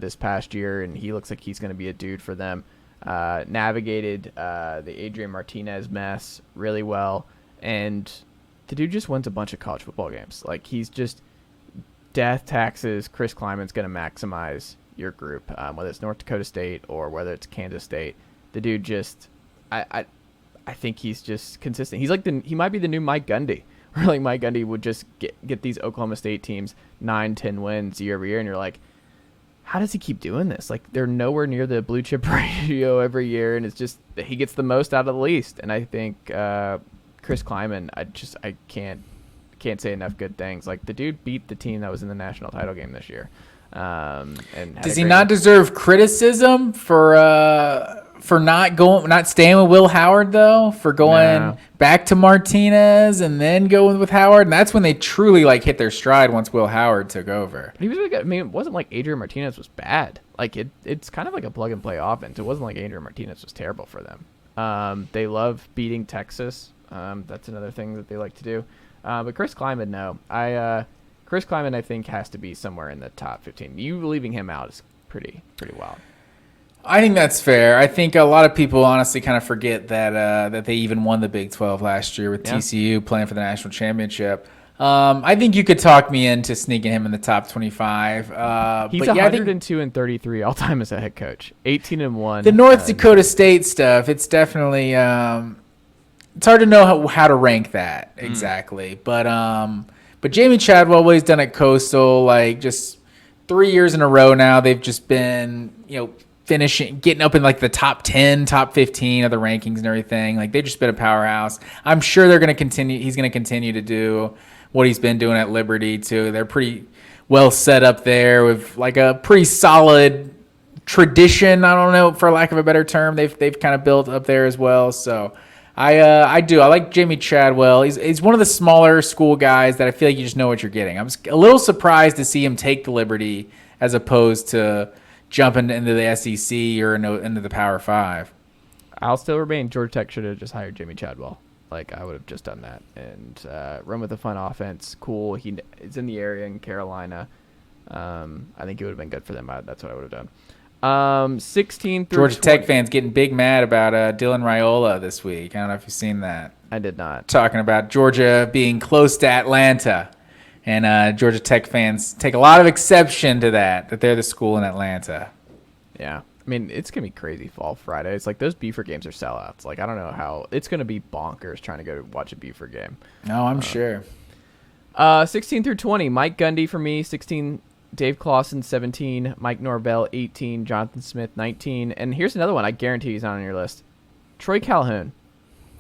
this past year, and he looks like he's going to be a dude for them. Navigated the Adrian Martinez mess really well, and the dude just wins a bunch of college football games. Like, he's just death taxes. Chris Kleiman's going to maximize your group, whether it's North Dakota State or whether it's Kansas State. The dude just, I think he's just consistent. He's like he might be the new Mike Gundy, where like Mike Gundy would just get these Oklahoma State teams 9-10 wins year over year, and you're like, how does he keep doing this? Like, they're nowhere near the blue chip ratio every year, and it's just he gets the most out of the least. And I think Chris Kleiman, I can't say enough good things. Like, the dude beat the team that was in the national title game this year. And does he not deserve criticism for not staying with Will Howard, though, for going back to Martinez and then going with Howard? And that's when they truly like hit their stride once Will Howard took over. But he was really good. I mean, it wasn't like Adrian Martinez was bad. Like, it's kind of like a plug and play offense. It wasn't like Adrian Martinez was terrible for them. They love beating Texas. That's another thing that they like to do. But Chris Kleiman, no. Chris Kleiman, I think, has to be somewhere in the top 15. You leaving him out is pretty wild. I think that's fair. I think a lot of people honestly kind of forget that they even won the Big 12 last year with TCU playing for the national championship. I think you could talk me into sneaking him in the top 25. He's 102-33 all time as a head coach, 18-1. The North Dakota State stuff, it's definitely it's hard to know how to rank that exactly. But Jamie Chadwell, what he's done at Coastal, like just 3 years in a row now, they've just been getting up in like the top 10, top 15 of the rankings and everything. Like, they've just been a powerhouse. I'm sure they're going to continue. He's going to continue to do what he's been doing at Liberty too. They're pretty well set up there with like a pretty solid tradition. I don't know, for lack of a better term, they've kind of built up there as well. So I like Jamie Chadwell. He's one of the smaller school guys that I feel like you just know what you're getting. I'm a little surprised to see him take the Liberty as opposed to jumping into the SEC or into the Power 5. I'll still remain. Georgia Tech should have just hired Jimmy Chadwell. Like, I would have just done that and run with a fun offense. Cool. It's in the area in Carolina. I think it would have been good for them. That's what I would have done. 16 through Georgia 20. Tech fans getting big mad about Dylan Raiola this week. I don't know if you've seen that. I did not. Talking about Georgia being close to Atlanta. And Georgia Tech fans take a lot of exception to that they're the school in Atlanta. Yeah. I mean, it's going to be crazy fall Friday. It's like those Beaver games are sellouts. Like, I don't know how. It's going to be bonkers trying to go watch a Beaver game. No, I'm sure. 16 through 20. Mike Gundy for me, 16. Dave Clawson, 17. Mike Norvell, 18. Jonathan Smith, 19. And here's another one. I guarantee he's not on your list. Troy Calhoun,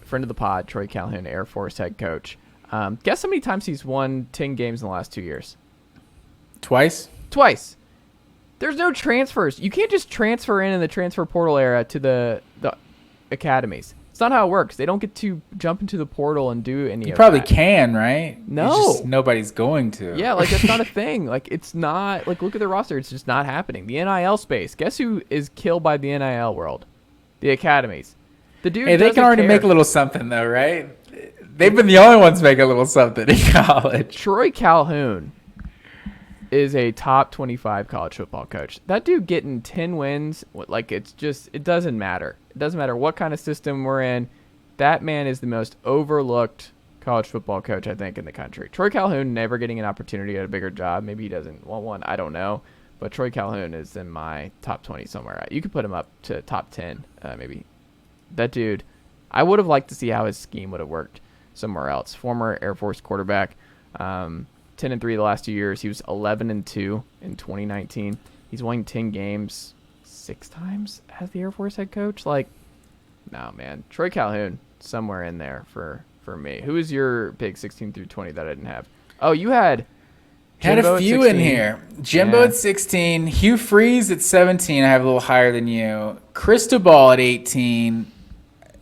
friend of the pod. Troy Calhoun, Air Force head coach. Guess how many times he's won 10 games in the last 2 years? Twice. There's no transfers. You can't just transfer in the transfer portal era to the academies. It's not how it works. They don't get to jump into the portal and do any You of probably that. can, right? No. Just nobody's going to. Yeah, like, that's not a thing. Like, it's not. Like, look at the roster. It's just not happening. The NIL space. Guess who is killed by the NIL world? The academies. The dude. Hey, they can already make a little something, though, right? They've been the only ones making a little something in college. Troy Calhoun is a top 25 college football coach. That dude getting 10 wins, like, it's just, it doesn't matter. It doesn't matter what kind of system we're in. That man is the most overlooked college football coach, I think, in the country. Troy Calhoun never getting an opportunity at a bigger job. Maybe he doesn't want one. I don't know. But Troy Calhoun is in my top 20 somewhere. You could put him up to top 10, maybe. That dude, I would have liked to see how his scheme would have worked somewhere else. Former Air Force quarterback. 10-3 the last 2 years. He was 11-2 in 2019. He's won 10 games 6 times as the Air Force head coach. Like, no, man. Troy Calhoun, somewhere in there for me. Who is your big 16 through 20 that I didn't have? Oh, you had Jimbo a few in here. Jimbo at 16. Hugh Freeze at 17. I have a little higher than you. Cristobal at 18.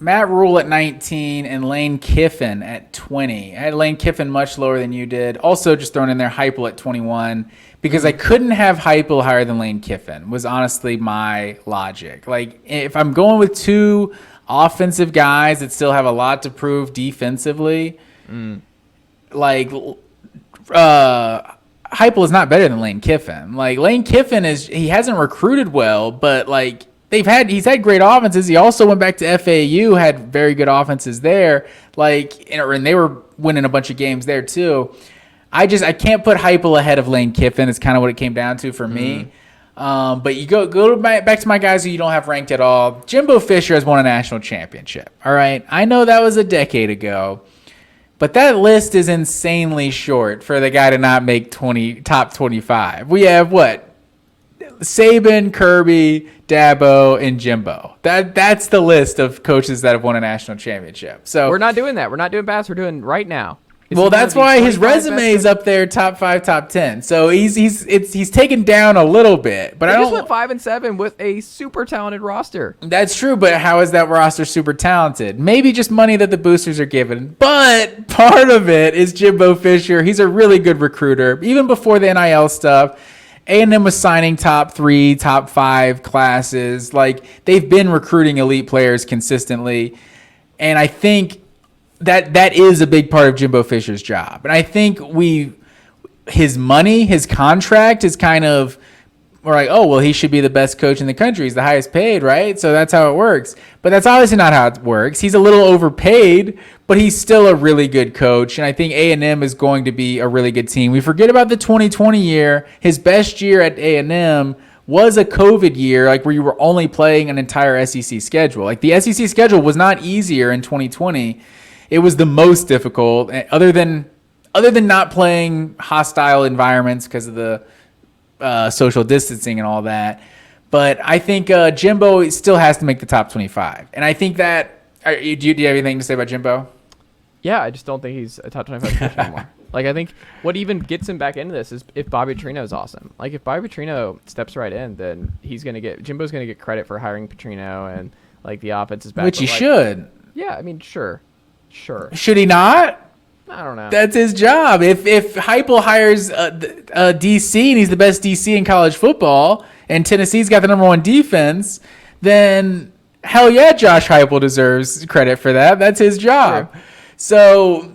Matt Rule at 19 and Lane Kiffin at 20. I had Lane Kiffin much lower than you did. Also, just throwing in there Heupel at 21 because I couldn't have Heupel higher than Lane Kiffin was honestly my logic. Like, if I'm going with two offensive guys that still have a lot to prove defensively, like Heupel is not better than Lane Kiffin. Like, Lane Kiffin he hasn't recruited well, but like he's had great offenses. He also went back to FAU, had very good offenses there. Like, and they were winning a bunch of games there too. I can't put Heupel ahead of Lane Kiffin. It's kind of what it came down to for me. But you go back to my guys who you don't have ranked at all. Jimbo Fisher has won a national championship. All right, I know that was a decade ago, but that list is insanely short for the guy to not make top 25. We have what? Saban, Kirby, Dabo, and Jimbo. That's the list of coaches that have won a national championship. So we're not doing that. We're not doing best. We're doing right now. Well, that's why his resume is up there, top 5, top 10. So he's taken down a little bit, but I just went 5-7 with a super talented roster. That's true, but how is that roster super talented? Maybe just money that the boosters are given, but part of it is Jimbo Fisher. He's a really good recruiter, even before the NIL stuff. A&M was signing top 3, top 5 classes. Like, they've been recruiting elite players consistently, and I think that is a big part of Jimbo Fisher's job. And I think his money, his contract is kind of, we're like, oh, well, he should be the best coach in the country. He's the highest paid, right? So that's how it works. But that's obviously not how it works. He's a little overpaid, but he's still a really good coach. And I think A&M is going to be a really good team. We forget about the 2020 year. His best year at A&M was a COVID year, like where you were only playing an entire SEC schedule. Like, the SEC schedule was not easier in 2020. It was the most difficult, other than not playing hostile environments because of the social distancing and all that. But I think Jimbo still has to make the top 25. And I think that do you have anything to say about Jimbo? Yeah, I just don't think he's a top 25 coach anymore. Like, I think what even gets him back into this is if Bobby Petrino is awesome. Like, if Bobby Petrino steps right in, then Jimbo's going to get credit for hiring Petrino, and like the offense is back. Which he should. Yeah, I mean, sure. Should he not? I don't know. That's his job. If Heupel hires a DC and he's the best DC in college football, and Tennessee's got the number 1 defense, then hell yeah, Josh Heupel deserves credit for that. That's his job. Sure. So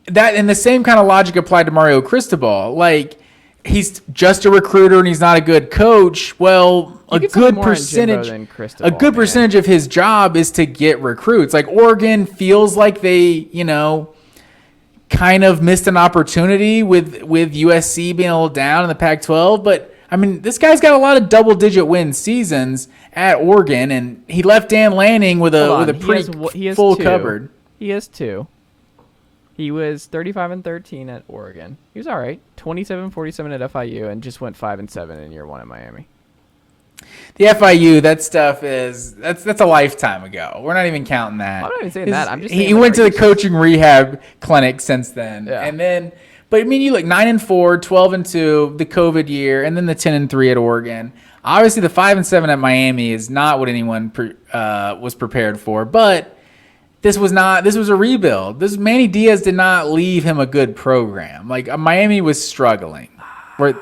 that, and the same kind of logic applied to Mario Cristobal. Like, he's just a recruiter and he's not a good coach. Well, a good percentage of his job is to get recruits. Like, Oregon feels like they, kind of missed an opportunity with USC being a little down in the Pac-12. But, I mean, this guy's got a lot of double-digit win seasons at Oregon, and he left Dan Lanning with a pretty full cupboard. He has 2. He was 35-13 at Oregon. He was all right. 27-47 at FIU, and just went 5-7 in year 1 at Miami. The FIU, that stuff that's a lifetime ago. We're not even counting that. I'm not even saying that. I'm just saying he went to the coaching rehab clinic since then, and then. But I mean, you look 9-4, 12-2, the COVID year, and then the 10-3 at Oregon. Obviously, the 5-7 at Miami is not what anyone was prepared for, but. This was a rebuild. Manny Diaz did not leave him a good program. Like, Miami was struggling. Are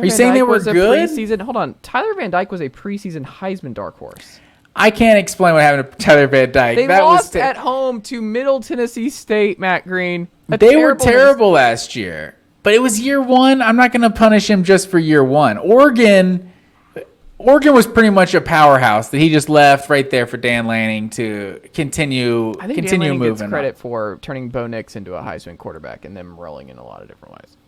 you saying they were good? Hold on. Tyler Van Dyke was a preseason Heisman dark horse. I can't explain what happened to Tyler Van Dyke. They lost at home to Middle Tennessee State, Matt Green. They were terrible last year. But it was year 1. I'm not going to punish him just for year 1. Oregon was pretty much a powerhouse that he just left right there for Dan Lanning to continue I think Dan Lanning gets credit for turning Bo Nix into a Heisman quarterback and them rolling in a lot of different ways.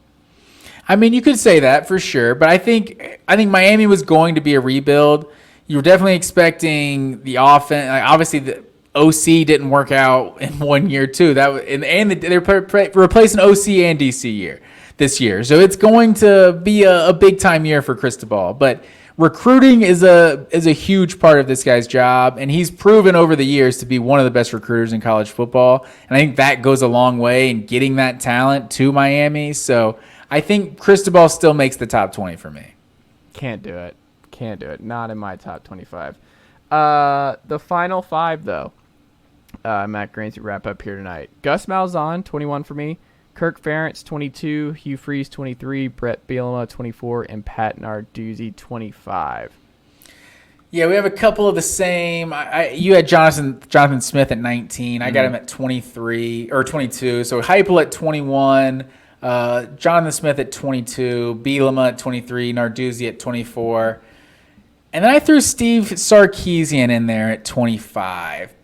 I mean, you could say that for sure, but I think Miami was going to be a rebuild. You were definitely expecting the offense. Like, obviously, the OC didn't work out in 1 year too. They're replacing OC and DC this year, so it's going to be a big time year for Cristobal, but. Recruiting is a huge part of this guy's job, and he's proven over the years to be one of the best recruiters in college football. And I think that goes a long way in getting that talent to Miami. So I think Cristobal still makes the top 20 for me. Can't do it. Not in my top 25. The final 5, though. Matt Green to wrap up here tonight. Gus Malzahn, 21 for me. Kirk Ferentz, 22, Hugh Freeze, 23, Brett Bielema, 24, and Pat Narduzzi, 25. Yeah, we have a couple of the same. You had Jonathan Smith at 19. I got him at 23 or 22. So Heupel at 21, Jonathan Smith at 22, Bielema at 23, Narduzzi at 24. And then I threw Steve Sarkisian in there at 25.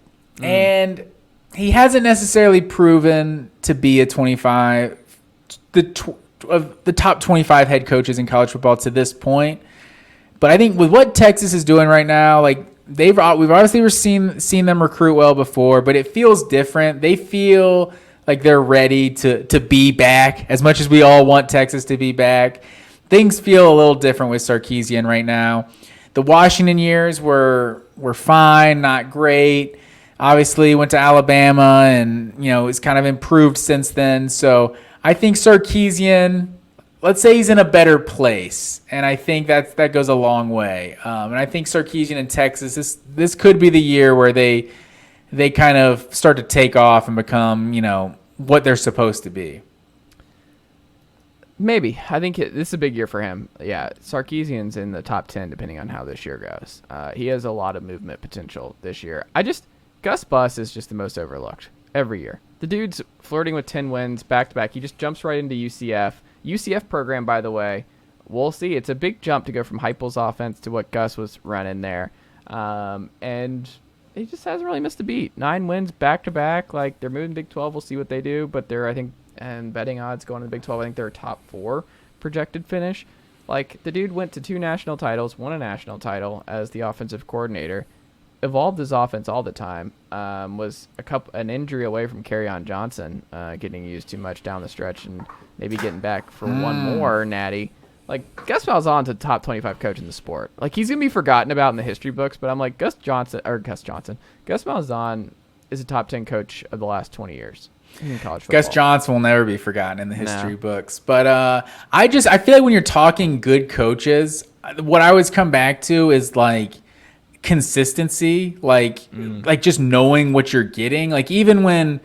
And he hasn't necessarily proven to be a 25, of the top 25 head coaches in college football to this point. But I think with what Texas is doing right now, like we've obviously seen them recruit well before, but it feels different. They feel like they're ready to be back as much as we all want Texas to be back. Things feel a little different with Sarkisian right now. The Washington years were fine, not great. Obviously, went to Alabama and, it's kind of improved since then. So I think Sarkisian, let's say he's in a better place. And I think that goes a long way. And I think Sarkisian in Texas, this could be the year where they kind of start to take off and become, what they're supposed to be. Maybe. I think this is a big year for him. Yeah, Sarkisian's in the top 10 depending on how this year goes. He has a lot of movement potential this year. Gus Bus is just the most overlooked every year. The dude's flirting with 10 wins back-to-back. He just jumps right into UCF. UCF program, by the way, we'll see. It's a big jump to go from Heupel's offense to what Gus was running there. And he just hasn't really missed a beat. 9 wins back-to-back. Like, they're moving Big 12. We'll see what they do. But they're, I think, and betting odds going to the Big 12, I think they're a top 4 projected finish. Like, the dude went to 2 national titles, won a national title as the offensive coordinator. Evolved his offense all the time. Was an injury away from Kerryon Johnson getting used too much down the stretch and maybe getting back for one more natty. Like, Gus Malzahn's a top 25 coach in the sport. Like, he's gonna be forgotten about in the history books, but I'm like, Gus Malzahn is a top 10 coach of the last 20 years in college football. Gus Johnson will never be forgotten in the history books. But I feel like when you're talking good coaches, what I always come back to is like consistency, like just knowing what you're getting. Like even when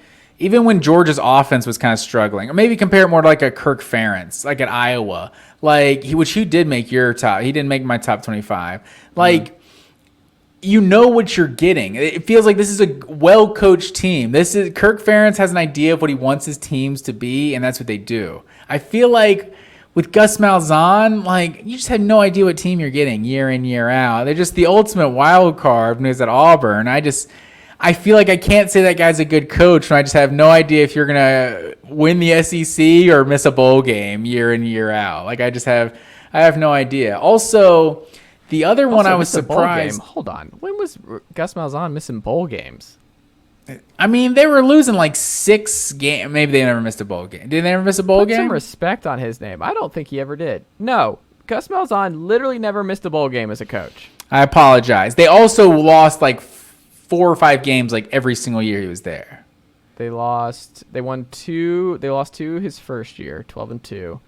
Georgia's offense was kind of struggling, or maybe compare it more to like a Kirk Ferentz, like at Iowa, which he did make your top. He didn't make my top 25. Like you know what you're getting. It feels like this is a well-coached team. Kirk Ferentz has an idea of what he wants his teams to be, and that's what they do. I feel like with Gus Malzahn, like, you just have no idea what team you're getting year in, year out. They're just the ultimate wild card when he was at Auburn. I feel like I can't say that guy's a good coach when I just have no idea if you're going to win the SEC or miss a bowl game year in, year out. Like, I have no idea. Also, the other one I was surprised. Hold on. When was Gus Malzahn missing bowl games? I mean, they were losing like 6 games. Maybe they never missed a bowl game. Did they ever miss a bowl game? Put some respect on his name. I don't think he ever did. No. Gus Malzahn literally never missed a bowl game as a coach. I apologize. They also lost like 4 or 5 games like every single year he was there. They lost 2 his first year, 12-2.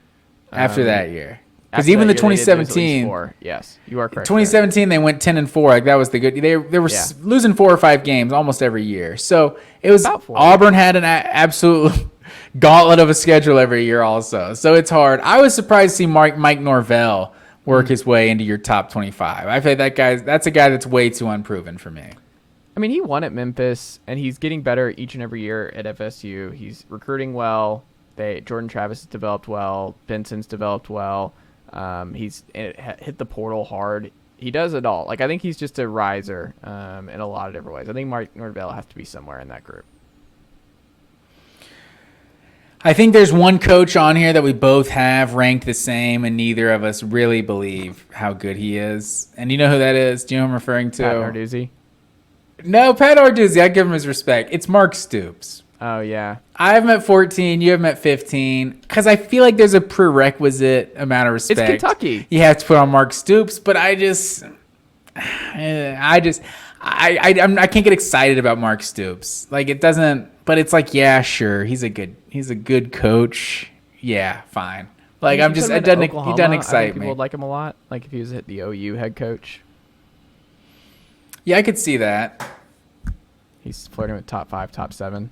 After that year. Because even the 2017, yes, you are correct. 2017, they went 10-4. Like, that was the good. They were losing 4 or 5 games almost every year. So it was Auburn had an absolute gauntlet of a schedule every year also. So it's hard. I was surprised to see Mike Norvell work his way into your top 25. I feel like that's a guy that's way too unproven for me. I mean, he won at Memphis, and he's getting better each and every year at FSU. He's recruiting well. Jordan Travis has developed well. Benson's developed well. He's hit the portal hard. He does it all. Like, I think he's just a riser in a lot of different ways. I think Mike Norvell has to be somewhere in that group. I think there's one coach on here that we both have ranked the same, and neither of us really believe how good he is. And you know who that is? Do you know who I'm referring to? Pat Narduzzi? No, Pat Narduzzi. I give him his respect. It's Mark Stoops. Oh, yeah. I have him at 14. You have him at 15. Because I feel like there's a prerequisite amount of respect. It's Kentucky. You have to put on Mark Stoops, but I can't get excited about Mark Stoops. Like, it doesn't. But it's like, yeah, sure, he's a good coach. Yeah, fine. Like, he doesn't excite me. People would like him a lot. Like, if he was the OU head coach. Yeah, I could see that. He's flirting with top 5, top 7.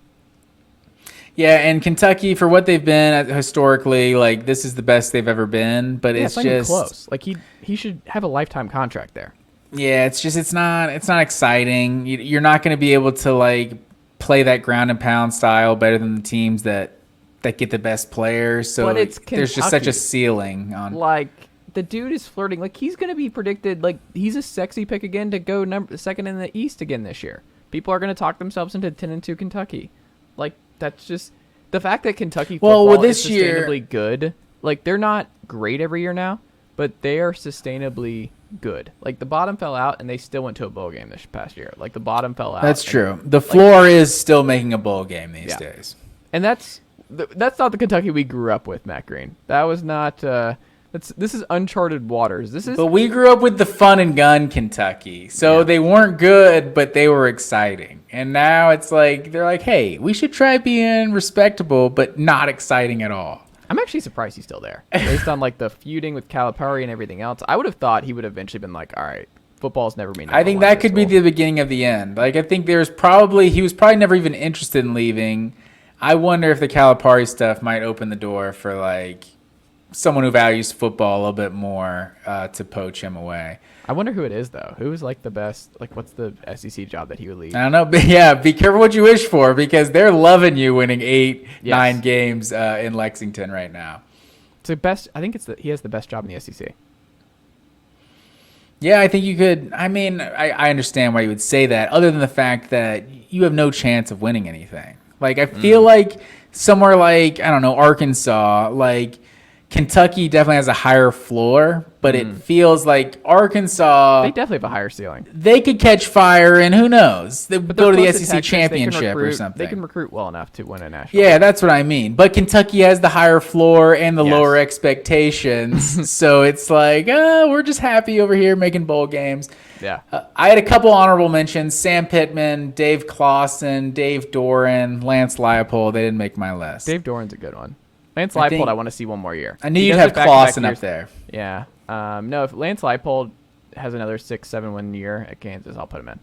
Yeah, and Kentucky, for what they've been historically, like, this is the best they've ever been. But it's not just even close. Like, he should have a lifetime contract there. Yeah, it's not exciting. You're not going to be able to, like, play that ground and pound style better than the teams that get the best players. So there's just such a ceiling on. Like, the dude is flirting. Like, he's going to be predicted. Like, he's a sexy pick again to go second in the East again this year. People are going to talk themselves into 10-2 Kentucky. Like, that's just the fact that Kentucky football is sustainably good. Like, they're not great every year now, but they are sustainably good. Like, the bottom fell out, and they still went to a bowl game this past year. Like, the bottom fell out. That's true. The floor is still making a bowl game these days. And that's not the Kentucky we grew up with, Matt Green. That was not. This is uncharted waters. But we grew up with the fun and gun Kentucky, so they weren't good, but they were exciting. And now it's like they're like, hey, we should try being respectable, but not exciting at all. I'm actually surprised he's still there, based on like the feuding with Calipari and everything else. I would have thought he would have eventually been like, all right, football's never been. I think that could be the beginning of the end. Like, I think he was probably never even interested in leaving. I wonder if the Calipari stuff might open the door for like someone who values football a little bit more to poach him away. I wonder who it is, though. Who is like the best? Like, what's the SEC job that he would leave? I don't know. But yeah, be careful what you wish for, because they're loving you winning 8-9 games in Lexington right now. It's the best. I think he has the best job in the SEC. Yeah, I think you could. I mean, I understand why you would say that, other than the fact that you have no chance of winning anything. Like, I feel like somewhere like, I don't know, Arkansas, like, Kentucky definitely has a higher floor, but it feels like Arkansas. They definitely have a higher ceiling. They could catch fire, and who knows? They go to the SEC championship or something. They can recruit well enough to win a national. Yeah, that's what I mean. But Kentucky has the higher floor and the lower expectations. So it's like, we're just happy over here making bowl games. Yeah. I had a couple honorable mentions: Sam Pittman, Dave Clawson, Dave Doran, Lance Leipold. They didn't make my list. Dave Doran's a good one. Lance Leipold, I want to see one more year. I knew you'd have Clawson up there. Yeah. No, if Lance Leipold has another 6-7 win year at Kansas, I'll put him in.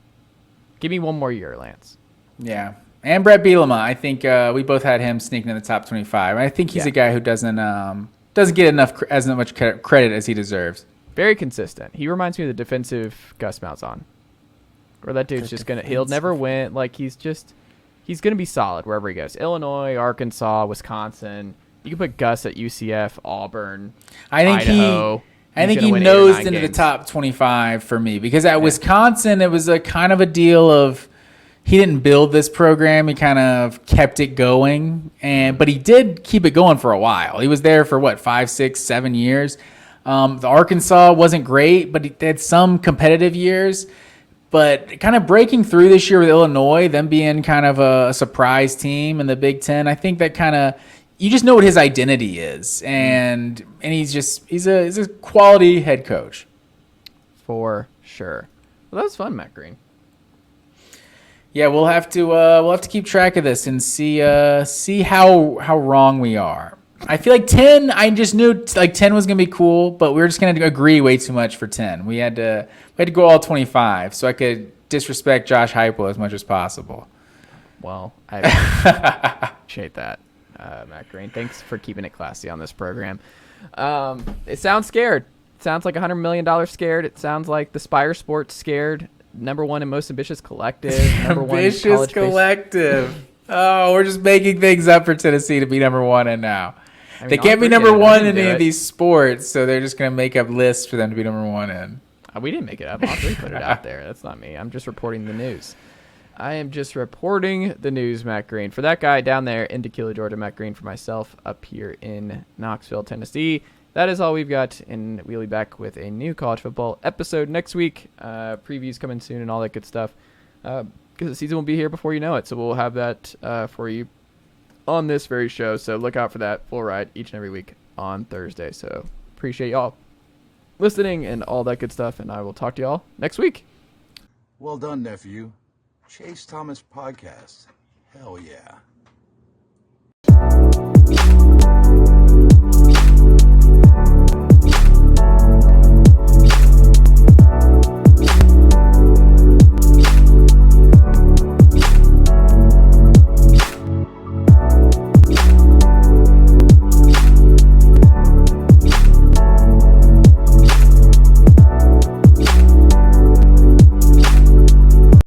Give me one more year, Lance. Yeah. And Brett Bielema. I think we both had him sneaking in the top 25. I think he's a guy who doesn't get as much credit as he deserves. Very consistent. He reminds me of the defensive Gus Malzahn. Where that dude's just he'll never win. Like, he's gonna be solid wherever he goes. Illinois, Arkansas, Wisconsin. You can put Gus at UCF, Auburn, Idaho. I think he nosed into the top 25 for me, because at Wisconsin, it was a kind of a deal of he didn't build this program. He kind of kept it going, but he did keep it going for a while. He was there for 5, 6, 7 years. The Arkansas wasn't great, but he had some competitive years. But kind of breaking through this year with Illinois, them being kind of a surprise team in the Big Ten, I think that kind of, you just know what his identity is, and he's a quality head coach for sure. Well, that was fun, Matt Green. Yeah, we'll have to keep track of this and see how wrong we are. I feel like 10. I just knew 10 was gonna be cool, but we were just gonna agree way too much for 10. We had to go all 25, so I could disrespect Josh Heupel as much as possible. Well, I appreciate that, Matt Green. Thanks for keeping it classy on this program. It sounds scared. It sounds like $100 million scared. It sounds like the Spire Sports scared. Number one and most ambitious collective. Ambitious collective. Oh, we're just making things up for Tennessee to be number one, and now they can't be number one in any of these sports, so they're just going to make up lists for them to be number one in. We didn't make it up. Audrey put it out there. That's not me. I'm just reporting the news. I am just reporting the news, Matt Green. For that guy down there in Tequila, Georgia, Matt Green. For myself up here in Knoxville, Tennessee. That is all we've got, and we'll be back with a new college football episode next week. Previews coming soon and all that good stuff. Because the season will be here before you know it, so we'll have that for you on this very show. So look out for that full ride each and every week on Thursday. So appreciate y'all listening and all that good stuff, and I will talk to y'all next week. Well done, nephew. Chase Thomas Podcast. Hell yeah.